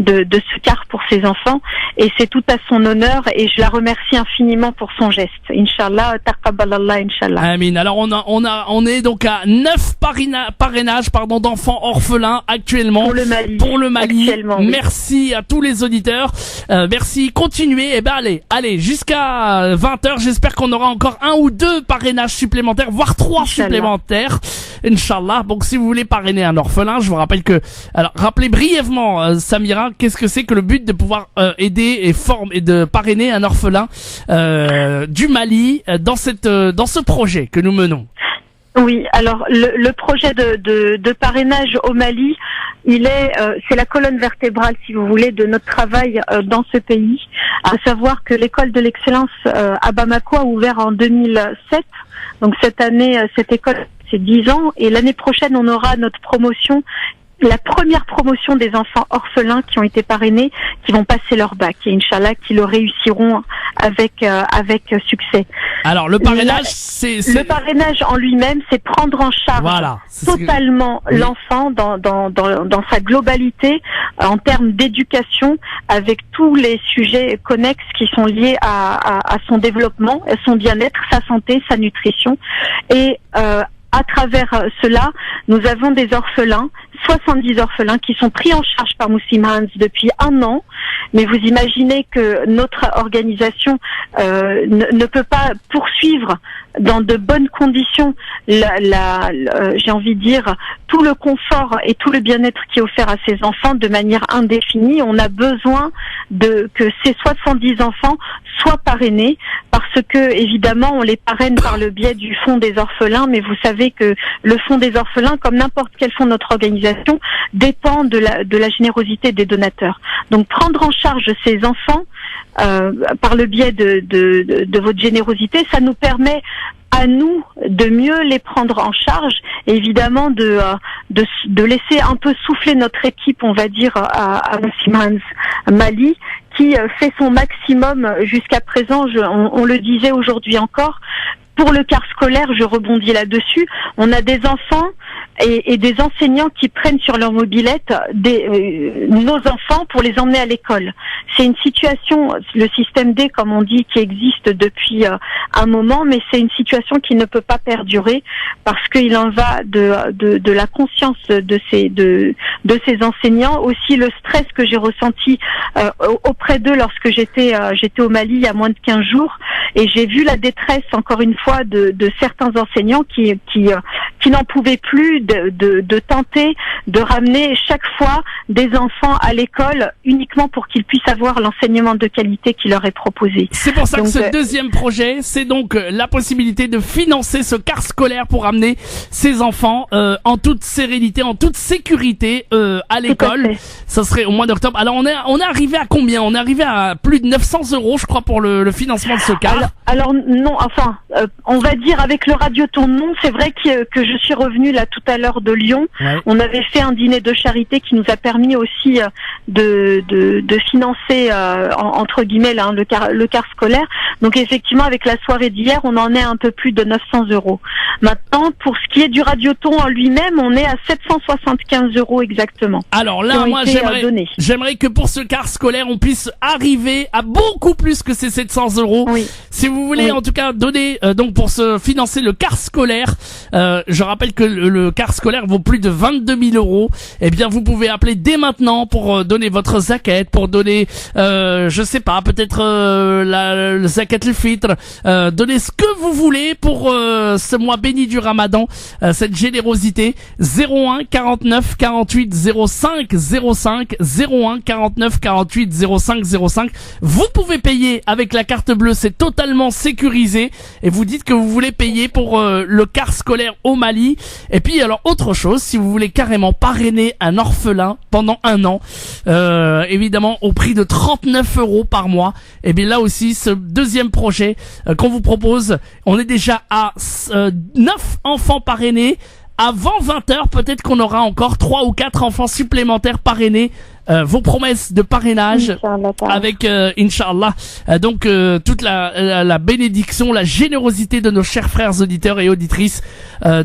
de ce quart pour ses enfants, et c'est tout à son honneur, et je la remercie infiniment pour son geste. Inch'Allah, taqabbalallah, Inch'Allah. Amin. Alors on est donc à 9 parrainages d'enfants orphelins actuellement. Pour le Mali. Merci à tous les auditeurs. Merci. Continuez. Eh ben allez, jusqu'à 20h. J'espère qu'on aura encore 1 ou 2 parrainages supplémentaires, voire 3 supplémentaires. Inch'Allah. Donc si vous voulez parrainer un orphelin, je vous rappelle que, alors rappelez brièvement Samira, qu'est-ce que c'est que le but de pouvoir aider et de parrainer un orphelin du Mali dans ce projet que nous menons. Oui, alors le projet de parrainage au Mali, c'est la colonne vertébrale, si vous voulez, de notre travail dans ce pays. À savoir que l'école de l'excellence à Bamako a ouvert en 2007. Donc cette année, cette école, c'est 10 ans, et l'année prochaine, on aura notre promotion la première promotion des enfants orphelins qui ont été parrainés, qui vont passer leur bac et Inch'Allah qui le réussiront avec succès. Alors le parrainage, le parrainage en lui-même, c'est prendre en charge totalement l'enfant dans sa globalité en termes d'éducation, avec tous les sujets connexes qui sont liés à son développement, à son bien-être, sa santé, sa nutrition. Et à travers cela, nous avons des orphelins, 70 orphelins qui sont pris en charge par Muslim Hands depuis 1 an. Mais vous imaginez que notre organisation ne peut pas poursuivre dans de bonnes conditions j'ai envie de dire, tout le confort et tout le bien-être qui est offert à ces enfants de manière indéfinie. On a besoin que ces 70 enfants soient parrainés parce que, évidemment, on les parraine par le biais du Fonds des orphelins, mais vous savez que le Fonds des orphelins, comme n'importe quel fonds de notre organisation, dépend de la générosité des donateurs. Donc, prendre en charge ces enfants par le biais de votre générosité, ça nous permet à nous de mieux les prendre en charge, et évidemment de laisser un peu souffler notre équipe, on va dire, à Muslim Hands Mali, qui fait son maximum jusqu'à présent. On le disait aujourd'hui encore. Pour le quart scolaire, je rebondis là-dessus, on a des enfants et des enseignants qui prennent sur leur mobilette nos enfants pour les emmener à l'école. C'est une situation, le système D comme on dit, qui existe depuis un moment, mais c'est une situation qui ne peut pas perdurer parce qu'il en va de la conscience de ces enseignants, aussi le stress que j'ai ressenti auprès d'eux lorsque j'étais au Mali il y a moins de 15 jours, et j'ai vu la détresse encore une fois de certains enseignants qui n'en pouvaient plus de tenter de ramener chaque fois des enfants à l'école uniquement pour qu'ils puissent avoir l'enseignement de qualité qui leur est proposé. C'est pour ça que ce deuxième projet, c'est donc la possibilité de financer ce quart scolaire pour amener ces enfants en toute sérénité, en toute sécurité à l'école. Ça serait au mois d'octobre. Alors on est arrivé à combien? On est arrivé à plus de 900 €, je crois, pour le financement de ce quart. Alors non, enfin, on va dire avec le radioton, non. C'est vrai que je suis revenue là tout à l'heure de Lyon. Ouais. On avait fait un dîner de charité qui nous a permis aussi de financer entre guillemets là, le quart scolaire. Donc effectivement, avec la soirée d'hier, on en est à un peu plus de 900 €. Maintenant, pour ce qui est du radioton en lui-même, on est à 775 € exactement. Alors là, moi, j'aimerais que pour ce quart scolaire, on puisse arriver à beaucoup plus que ces 700 €. Oui. Si vous voulez, en tout cas, donner donc pour se financer le quart scolaire, je rappelle que le quart scolaire vaut plus de 22 000 €. Eh bien, vous pouvez appeler dès maintenant pour donner votre zakat, pour donner, je sais pas, peut-être le zakat al-fitr, donner ce que vous voulez pour ce mois béni du Ramadan, cette générosité. 01 49 48 05 05 01 49 48 05 05. Vous pouvez payer avec la carte bleue, c'est totalement sécurisé, et vous dites que vous voulez payer pour le quart scolaire au Mali. Et puis alors autre chose, si vous voulez carrément parrainer un orphelin pendant 1 an, évidemment au prix de 39 € par mois, et bien là aussi ce deuxième projet qu'on vous propose, on est déjà à 9 enfants parrainés. Avant 20h, peut-être qu'on aura encore 3 ou 4 enfants supplémentaires parrainés. Vos promesses de parrainage avec Inch'Allah, donc toute la bénédiction, la générosité de nos chers frères auditeurs et auditrices.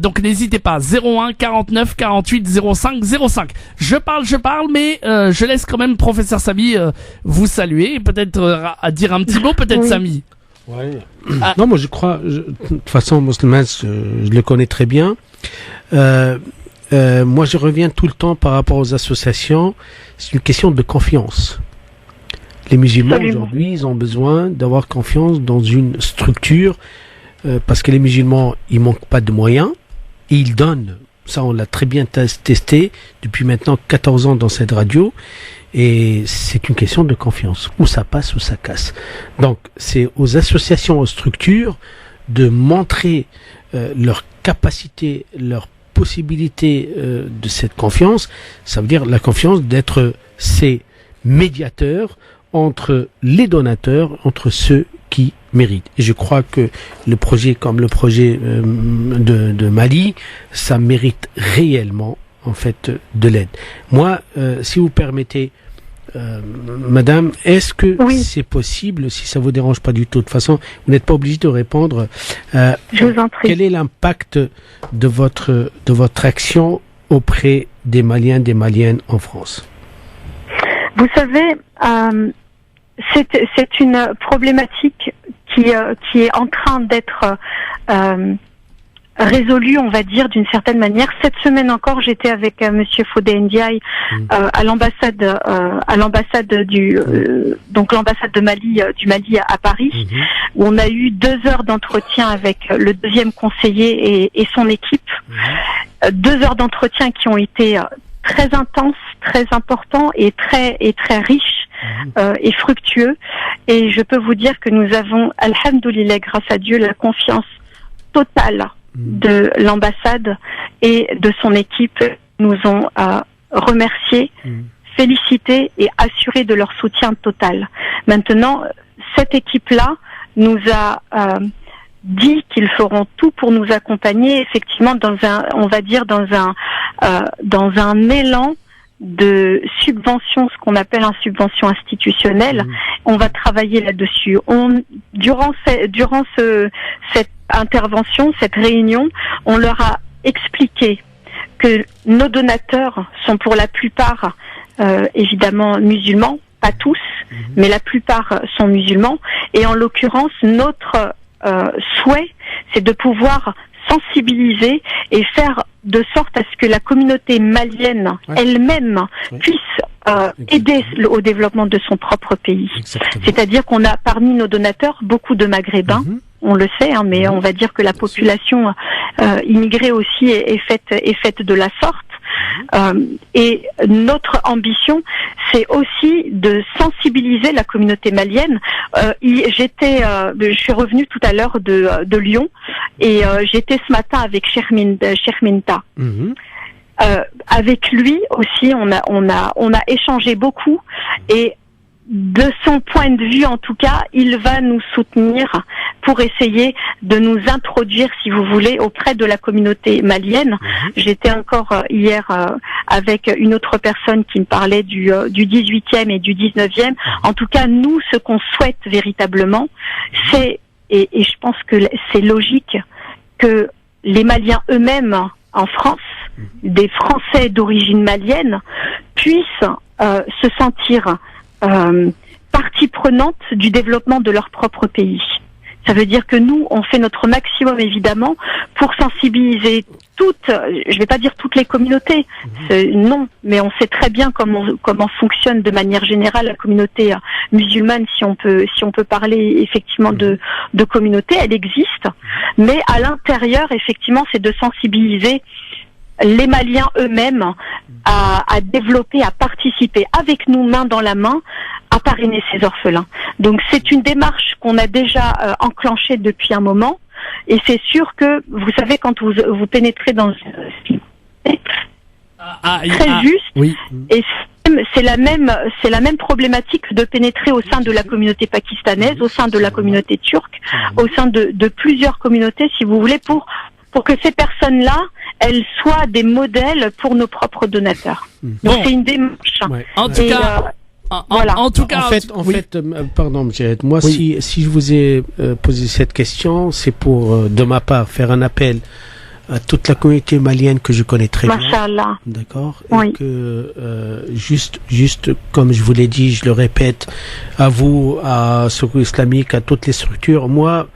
Donc n'hésitez pas, 01 49 48 05 05. Je parle, mais je laisse quand même professeur Samy vous saluer, peut-être à dire un petit mot, peut-être. Oui. Samy. Ouais. Non, moi je crois, de toute façon, Muslim, je le connais très bien. Moi, je reviens tout le temps par rapport aux associations. C'est une question de confiance. Les musulmans aujourd'hui, ils ont besoin d'avoir confiance dans une structure parce que les musulmans, ils manquent pas de moyens et ils donnent. Ça, on l'a très bien testé depuis maintenant 14 ans dans cette radio. Et c'est une question de confiance. Où ça passe, où ça casse. Donc, c'est aux associations, aux structures de montrer leur capacité, leur possibilité de cette confiance. Ça veut dire la confiance d'être ces médiateurs entre les donateurs, entre ceux qui méritent. Et je crois que le projet comme le projet de Mali, ça mérite réellement en fait, de l'aide. Moi, si vous permettez, Madame, est-ce que c'est possible, si ça vous dérange pas du tout, de toute façon, vous n'êtes pas obligé de répondre. Je vous en prie. Quel est l'impact de votre action auprès des Maliens, des Maliennes en France? Vous savez, c'est une problématique qui est en train d'être résolue, on va dire, d'une certaine manière. Cette semaine encore, j'étais avec Monsieur Fodé Ndiaye à l'ambassade donc l'ambassade du Mali à Paris, où on a eu 2 heures d'entretien avec le 2e conseiller et son équipe. 2 heures d'entretien qui ont été très intenses, très importants et très riches et fructueux. Et je peux vous dire que nous avons, alhamdoulilah, grâce à Dieu, la confiance totale de l'ambassade et de son équipe. Nous ont remerciés, félicités et assurés de leur soutien total. Maintenant, cette équipe-là nous a dit qu'ils feront tout pour nous accompagner, effectivement, dans un élan de subvention, ce qu'on appelle une subvention institutionnelle. On va travailler là-dessus. Durant cette intervention, cette réunion, on leur a expliqué que nos donateurs sont pour la plupart évidemment musulmans, pas tous, mais la plupart sont musulmans. Et en l'occurrence, notre souhait, c'est de pouvoir sensibiliser et faire de sorte à ce que la communauté malienne elle-même puisse aider au développement de son propre pays. C'est-à-dire qu'on a parmi nos donateurs beaucoup de Maghrébins, on le sait, mais on va dire que la population immigrée aussi est faite de la sorte. Et notre ambition, c'est aussi de sensibiliser la communauté malienne. Je suis revenue tout à l'heure de Lyon et j'étais ce matin avec Sherminta. Avec lui aussi, on a échangé beaucoup et de son point de vue, en tout cas, il va nous soutenir pour essayer de nous introduire, si vous voulez, auprès de la communauté malienne. J'étais encore hier avec une autre personne qui me parlait du 18e et du 19e. En tout cas, nous, ce qu'on souhaite véritablement, c'est, et je pense que c'est logique, que les Maliens eux-mêmes en France, des Français d'origine malienne, puissent se sentir partie prenante du développement de leur propre pays. Ça veut dire que nous, on fait notre maximum, évidemment, pour sensibiliser je vais pas dire toutes les communautés, non, mais on sait très bien comment fonctionne de manière générale la communauté musulmane, si on peut parler effectivement de communauté, elle existe, mais à l'intérieur, effectivement, c'est de sensibiliser les Maliens eux-mêmes à développer, à participer avec nous main dans la main à parrainer ces orphelins. Donc c'est une démarche qu'on a déjà enclenchée depuis un moment et c'est sûr que vous savez quand vous pénétrez dans très juste et c'est la même problématique de pénétrer au sein de la communauté pakistanaise, au sein de la communauté turque, au sein de plusieurs communautés si vous voulez pour que ces personnes-là, elles soient des modèles pour nos propres donateurs. Donc c'est une démarche. En tout cas, voilà. En tout cas, en fait, pardon, Mjahid, moi, si je vous ai posé cette question, c'est pour, de ma part, faire un appel à toute la communauté malienne que je connais très bien. Masha'Allah. D'accord. Et que, juste, comme je vous l'ai dit, je le répète, à vous, à Secours Islamique, à toutes les structures, moi,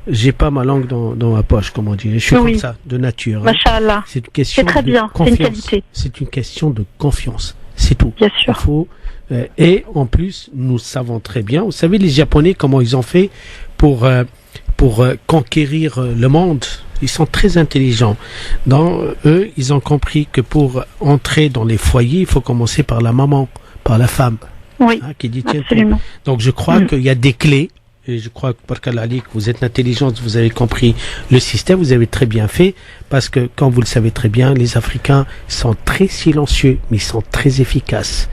j'ai pas ma langue dans ma poche, comme on dit. Je suis comme ça, de nature. Masha'Allah. C'est une question très de bien. confiance. C'est une qualité. C'est une question de confiance. C'est tout. Bien sûr. Il faut, et en plus, nous savons très bien, vous savez, les Japonais, comment ils ont fait pour conquérir le monde. Ils sont très intelligents. Eux, ils ont compris que pour entrer dans les foyers, il faut commencer par la maman, par la femme. Oui, qui dit, absolument. Donc je crois qu'il y a des clés. Et je crois que Barkalali, que vous êtes intelligente, vous avez compris le système, vous avez très bien fait, parce que, comme vous le savez très bien, les Africains sont très silencieux, mais ils sont très efficaces.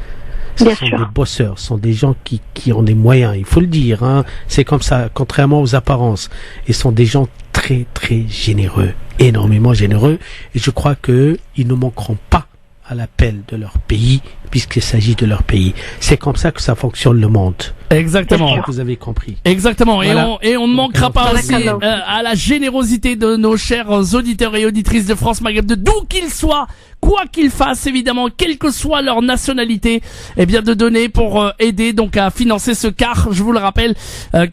Ce sont des bosseurs, ce sont des gens qui ont des moyens, il faut le dire, hein. C'est comme ça, contrairement aux apparences. Ils sont des gens très, très généreux, énormément généreux, et je crois qu'ils ne manqueront pas à l'appel de leur pays, puisqu'il s'agit de leur pays. C'est comme ça que ça fonctionne le monde. Exactement. Vous avez compris. Exactement. Voilà. Et on ne manquera pas aussi à la générosité de nos chers auditeurs et auditrices de France Maghreb, de d'où qu'ils soient, quoi qu'ils fassent, évidemment, quelle que soit leur nationalité, eh bien, de donner pour aider donc à financer ce car, je vous le rappelle,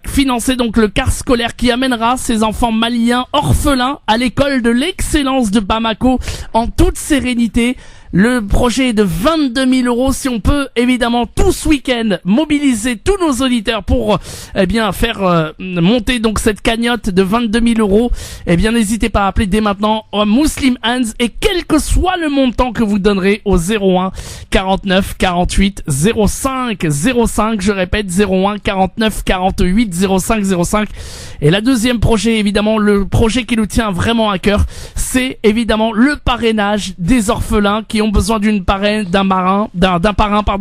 financer donc le car scolaire qui amènera ces enfants maliens orphelins à l'école de l'excellence de Bamako en toute sérénité. Le projet est de 22 000 euros. Si on peut, évidemment, tout ce week-end, mobiliser tous nos auditeurs pour, eh bien, faire monter donc cette cagnotte de 22 000 euros, eh bien, n'hésitez pas à appeler dès maintenant Muslim Hands, et quel que soit le montant que vous donnerez au 01 49 48 05 05, je répète, 01 49 48 05 05. Et la deuxième projet, évidemment, le projet qui nous tient vraiment à cœur, c'est évidemment le parrainage des orphelins qui ont besoin d'une parraine, d'un parrain,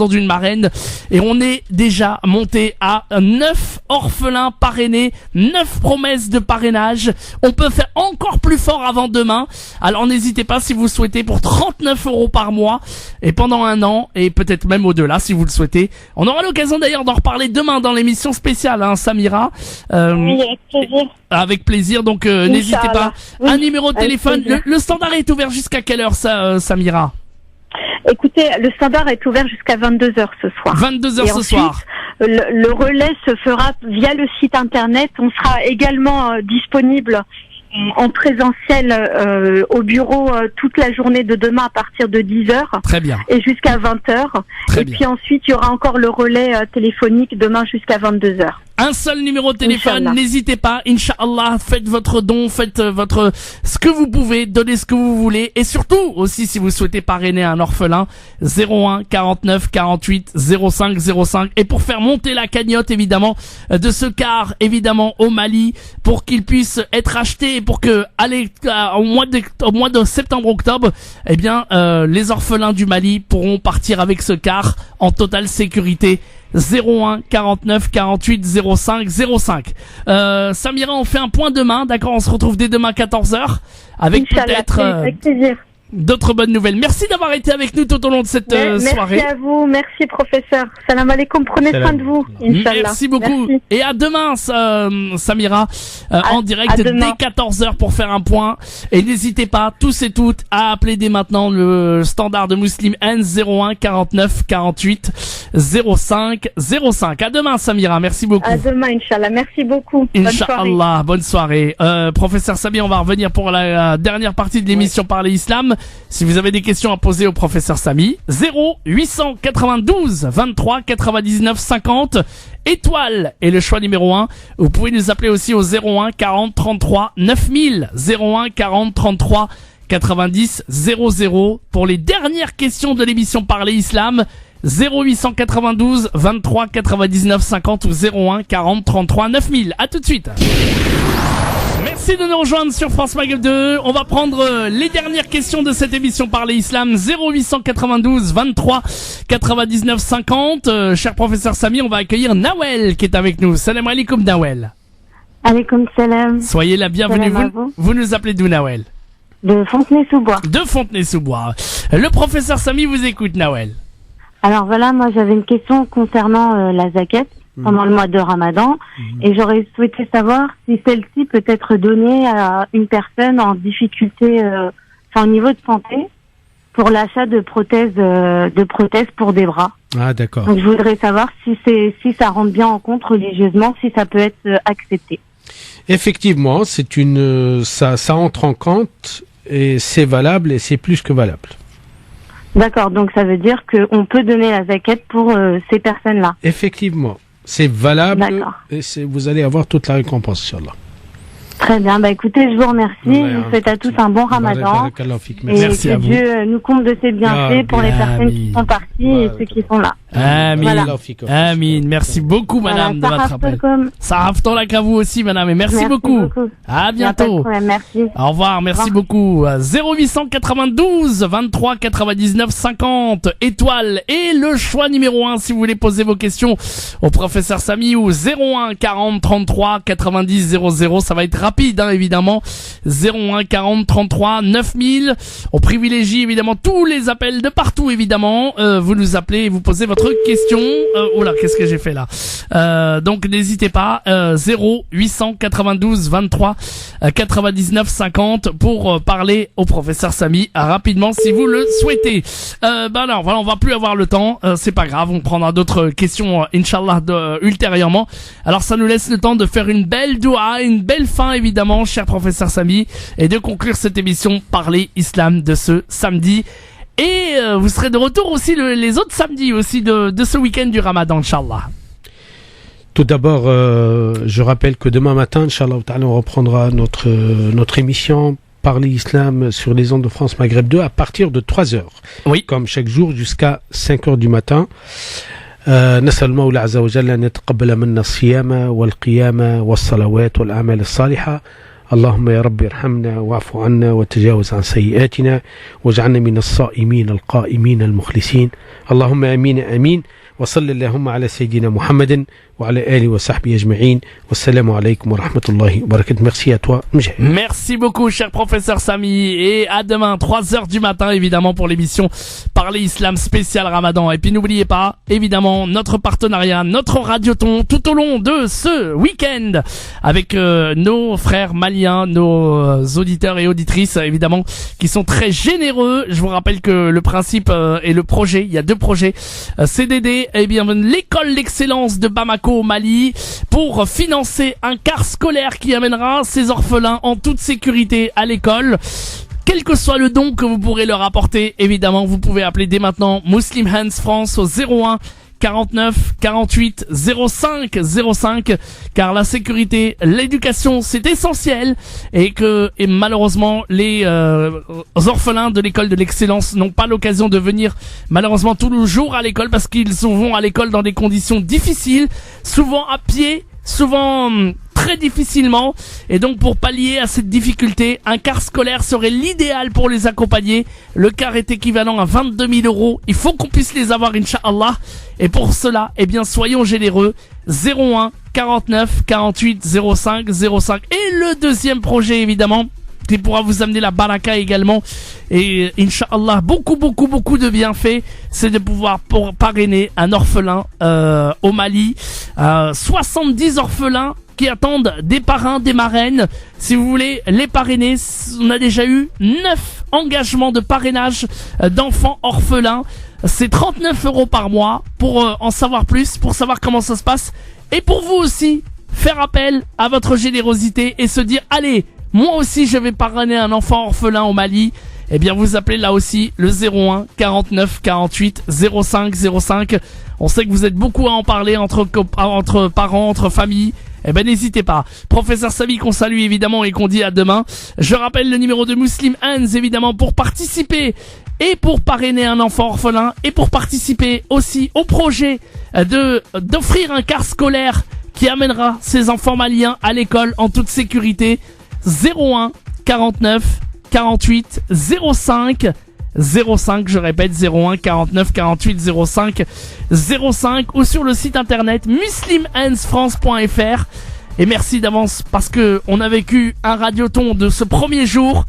d'une marraine. Et on est déjà monté à 9 orphelins parrainés, 9 promesses de parrainage. On peut faire encore plus fort avant demain. Alors n'hésitez pas si vous souhaitez, pour 39 euros par mois et pendant un an, et peut-être même au-delà si vous le souhaitez. On aura l'occasion d'ailleurs d'en reparler demain dans l'émission spéciale, hein, Samira. Oui, avec plaisir. Avec plaisir, donc n'hésitez pas. Oui, un numéro de téléphone. Le standard est ouvert jusqu'à quelle heure, ça, Samira? Écoutez, le standard est ouvert jusqu'à 22h ce soir. 22h ce soir. Le relais se fera via le site internet. On sera également disponible en présentiel au bureau toute la journée de demain à partir de 10h. Très bien. Et jusqu'à 20h. Très et bien. Puis ensuite, il y aura encore le relais téléphonique demain jusqu'à 22h. Un seul numéro de téléphone, Inch'Allah. n'hésitez pas, Inch'Allah, faites votre don, faites ce que vous pouvez, donnez ce que vous voulez, et surtout, aussi, si vous souhaitez parrainer un orphelin, 01 49 48 05 05, et pour faire monter la cagnotte, évidemment, de ce car, évidemment, au Mali, pour qu'il puisse être acheté, et pour que, au mois de septembre-octobre, eh bien, les orphelins du Mali pourront partir avec ce car en totale sécurité. 01 49 48 05 05. Samira, on fait un point demain, d'accord? On se retrouve dès demain 14h avec peut-être avec plaisir. d'autres bonnes nouvelles. Merci d'avoir été avec nous tout au long de cette soirée. Merci à vous, merci professeur. Salam alaikum, prenez soin de vous, Inch'Allah. Merci beaucoup. Merci. Et à demain, Samira, en direct dès 14h pour faire un point. Et n'hésitez pas, tous et toutes, à appeler dès maintenant le standard de Muslim Hands 01 49 48 05 05. À demain, Samira. Merci beaucoup. À demain, Inch'Allah. Merci beaucoup. Inch'Allah, bonne soirée. Professeur Sami, on va revenir pour la dernière partie de l'émission Parler Islam. Si vous avez des questions à poser au professeur Sami, 0892 23 99 50, étoile est le choix numéro 1. Vous pouvez nous appeler aussi au 01 40 33 9000, 01 40 33 90 00 pour les dernières questions de l'émission Parler Islam. 0892 23 99 50 ou 01 40 33 9000. À tout de suite. Merci de nous rejoindre sur France Maghreb 2. On va prendre les dernières questions de cette émission Parler Islam. 0892 23 99 50. Cher professeur Sami, on va accueillir Nawel qui est avec nous. Salam alaikum Nawel. Alaikum salam. Soyez la bienvenue. Vous nous appelez d'où Nawel? De Fontenay-sous-Bois. De Fontenay-sous-Bois. Le professeur Sami vous écoute Nawel. Alors voilà, moi j'avais une question concernant la zakat pendant le mois de Ramadan et j'aurais souhaité savoir si celle-ci peut être donnée à une personne en difficulté, au niveau de santé, pour l'achat de prothèses pour des bras. Ah d'accord. Donc je voudrais savoir si ça rentre bien en compte religieusement, si ça peut être accepté. Effectivement, ça entre en compte et c'est valable et c'est plus que valable. D'accord, donc ça veut dire qu'on peut donner la zakat pour ces personnes-là. Effectivement, c'est valable. D'accord. Et vous allez avoir toute la récompense, Inch'Allah. Très bien, écoutez, je vous remercie. Je vous souhaite à tous un bon Ramadan. Merci Et à que vous. Dieu nous comble de ses bienfaits pour les personnes qui sont parties et ceux qui sont là. Amin. Voilà. Amin. Merci beaucoup, madame, de votre appel. Sarah Tolak à vous aussi, madame, et merci beaucoup. À bientôt. Merci. Au revoir, merci beaucoup. 0892 23 99 50 étoiles et le choix numéro 1 si vous voulez poser vos questions au professeur Samy ou 01 40 33 90 00. Ça va être rapide, hein, évidemment. 01 40 33 9000. On privilégie évidemment tous les appels de partout, évidemment. Vous nous appelez et vous posez votre question. Oh là, qu'est-ce que j'ai fait là? Donc n'hésitez pas. 0892 23 99 50 pour parler au professeur Samy rapidement si vous le souhaitez. Non, voilà, on va plus avoir le temps. C'est pas grave, on prendra d'autres questions Inch'Allah ultérieurement. Alors ça nous laisse le temps de faire une belle doua, une belle fin évidemment, cher professeur Samy, et de conclure cette émission Parler Islam de ce samedi. Et vous serez de retour aussi les autres samedis aussi de ce week-end du Ramadan, Inch'Allah. Tout d'abord, je rappelle que demain matin, Inch'Allah, on reprendra notre émission Parler Islam sur les ondes de France Maghreb 2 à partir de 3h. Oui. Comme chaque jour jusqu'à 5h du matin. نسأل المولى عز وجل أن يتقبل منا الصيام والقيام والصلوات والأعمال الصالحة. اللهم يا رب ارحمنا واعف عنا وتجاوز عن سيئاتنا واجعلنا من الصائمين القائمين المخلصين. اللهم آمين آمين. وصل اللهم على سيدنا محمد وعلى آله وصحبه أجمعين. والسلام عليكم ورحمة الله وبركاته. Merci à toi, Mjahid. Merci beaucoup, cher professeur Samy. Et à demain, 3h du matin, évidemment, pour l'émission Parler Islam spécial Ramadan. Et puis n'oubliez pas, évidemment, notre partenariat, notre radioton, tout au long de ce week-end, avec nos frères maliens, nos auditeurs et auditrices, évidemment, qui sont très généreux. Je vous rappelle que le principe et le projet, il y a deux projets, CDD, eh bien, l'école d'excellence de Bamako au Mali, pour financer un car scolaire qui amènera ces orphelins en toute sécurité à l'école. Quel que soit le don que vous pourrez leur apporter, évidemment, vous pouvez appeler dès maintenant Muslim Hands France au 01 49 48 05 05, car la sécurité, l'éducation, c'est essentiel, et malheureusement les orphelins de l'école de l'excellence n'ont pas l'occasion de venir malheureusement tous les jours à l'école, parce qu'ils vont à l'école dans des conditions difficiles, souvent à pied, souvent très difficilement, et donc pour pallier à cette difficulté, un car scolaire serait l'idéal pour les accompagner. Le car est équivalent à 22 000 €. Il faut qu'on puisse les avoir, Inch'Allah, et pour cela, eh bien, soyons généreux. 01 49 48 05 05. Et le deuxième projet, évidemment, qui pourra vous amener la baraka également, et Inch'Allah beaucoup de bienfaits, c'est de pouvoir parrainer un orphelin au Mali. 70 orphelins qui attendent des parrains, des marraines. Si vous voulez les parrainer, on a déjà eu 9 engagements de parrainage d'enfants orphelins. C'est 39 € par mois. Pour en savoir plus, pour savoir comment ça se passe, et pour vous aussi faire appel à votre générosité et se dire, allez, moi aussi je vais parrainer un enfant orphelin au Mali. Eh bien, vous appelez là aussi le 01 49 48 05 05. On sait que vous êtes beaucoup à en parler entre parents, entre familles. Eh ben, n'hésitez pas. Professeur Samy, qu'on salue évidemment et qu'on dit à demain. Je rappelle le numéro de Muslim Hands, évidemment, pour participer et pour parrainer un enfant orphelin, et pour participer aussi au projet d'offrir un car scolaire qui amènera ces enfants maliens à l'école en toute sécurité. 01 49 48 05 05, je répète, 01 49 48 05 05, ou sur le site internet muslimhandsfrance.fr. Et merci d'avance, parce que on a vécu un radioton de ce premier jour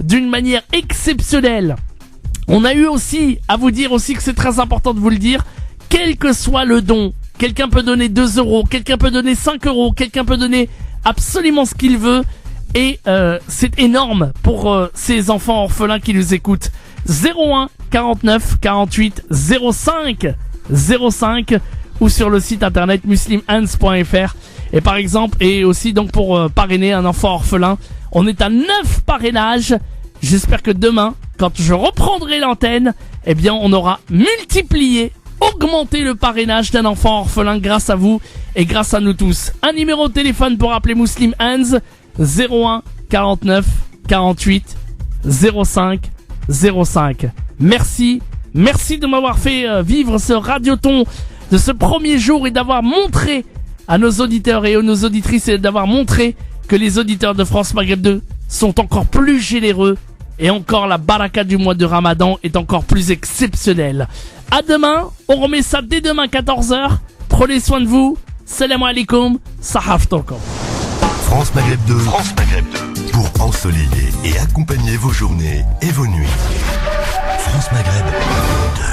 d'une manière exceptionnelle. On a eu aussi à vous dire aussi que c'est très important de vous le dire, quel que soit le don, quelqu'un peut donner 2 €, quelqu'un peut donner 5 €, quelqu'un peut donner absolument ce qu'il veut, et c'est énorme pour ces enfants orphelins qui nous écoutent. 01 49 48 05 05, ou sur le site internet muslimhands.fr. Et par exemple, et aussi donc pour parrainer un enfant orphelin, on est à 9 parrainages. J'espère que demain, quand je reprendrai l'antenne, eh bien on aura multiplié, augmenté le parrainage d'un enfant orphelin grâce à vous et grâce à nous tous. Un numéro de téléphone pour appeler Muslim Hands, 01 49 48 05 05. Merci Merci de m'avoir fait vivre ce radioton de ce premier jour et d'avoir montré à nos auditeurs et à nos auditrices et d'avoir montré que les auditeurs de France Maghreb 2 sont encore plus généreux et encore la baraka du mois de Ramadan est encore plus exceptionnelle. À demain, on remet ça dès demain 14h. Prenez soin de vous. Salam alaikum. Sahaf Toko. France Maghreb 2. France Maghreb 2. Pour ensoleiller et accompagner vos journées et vos nuits. France Maghreb 2.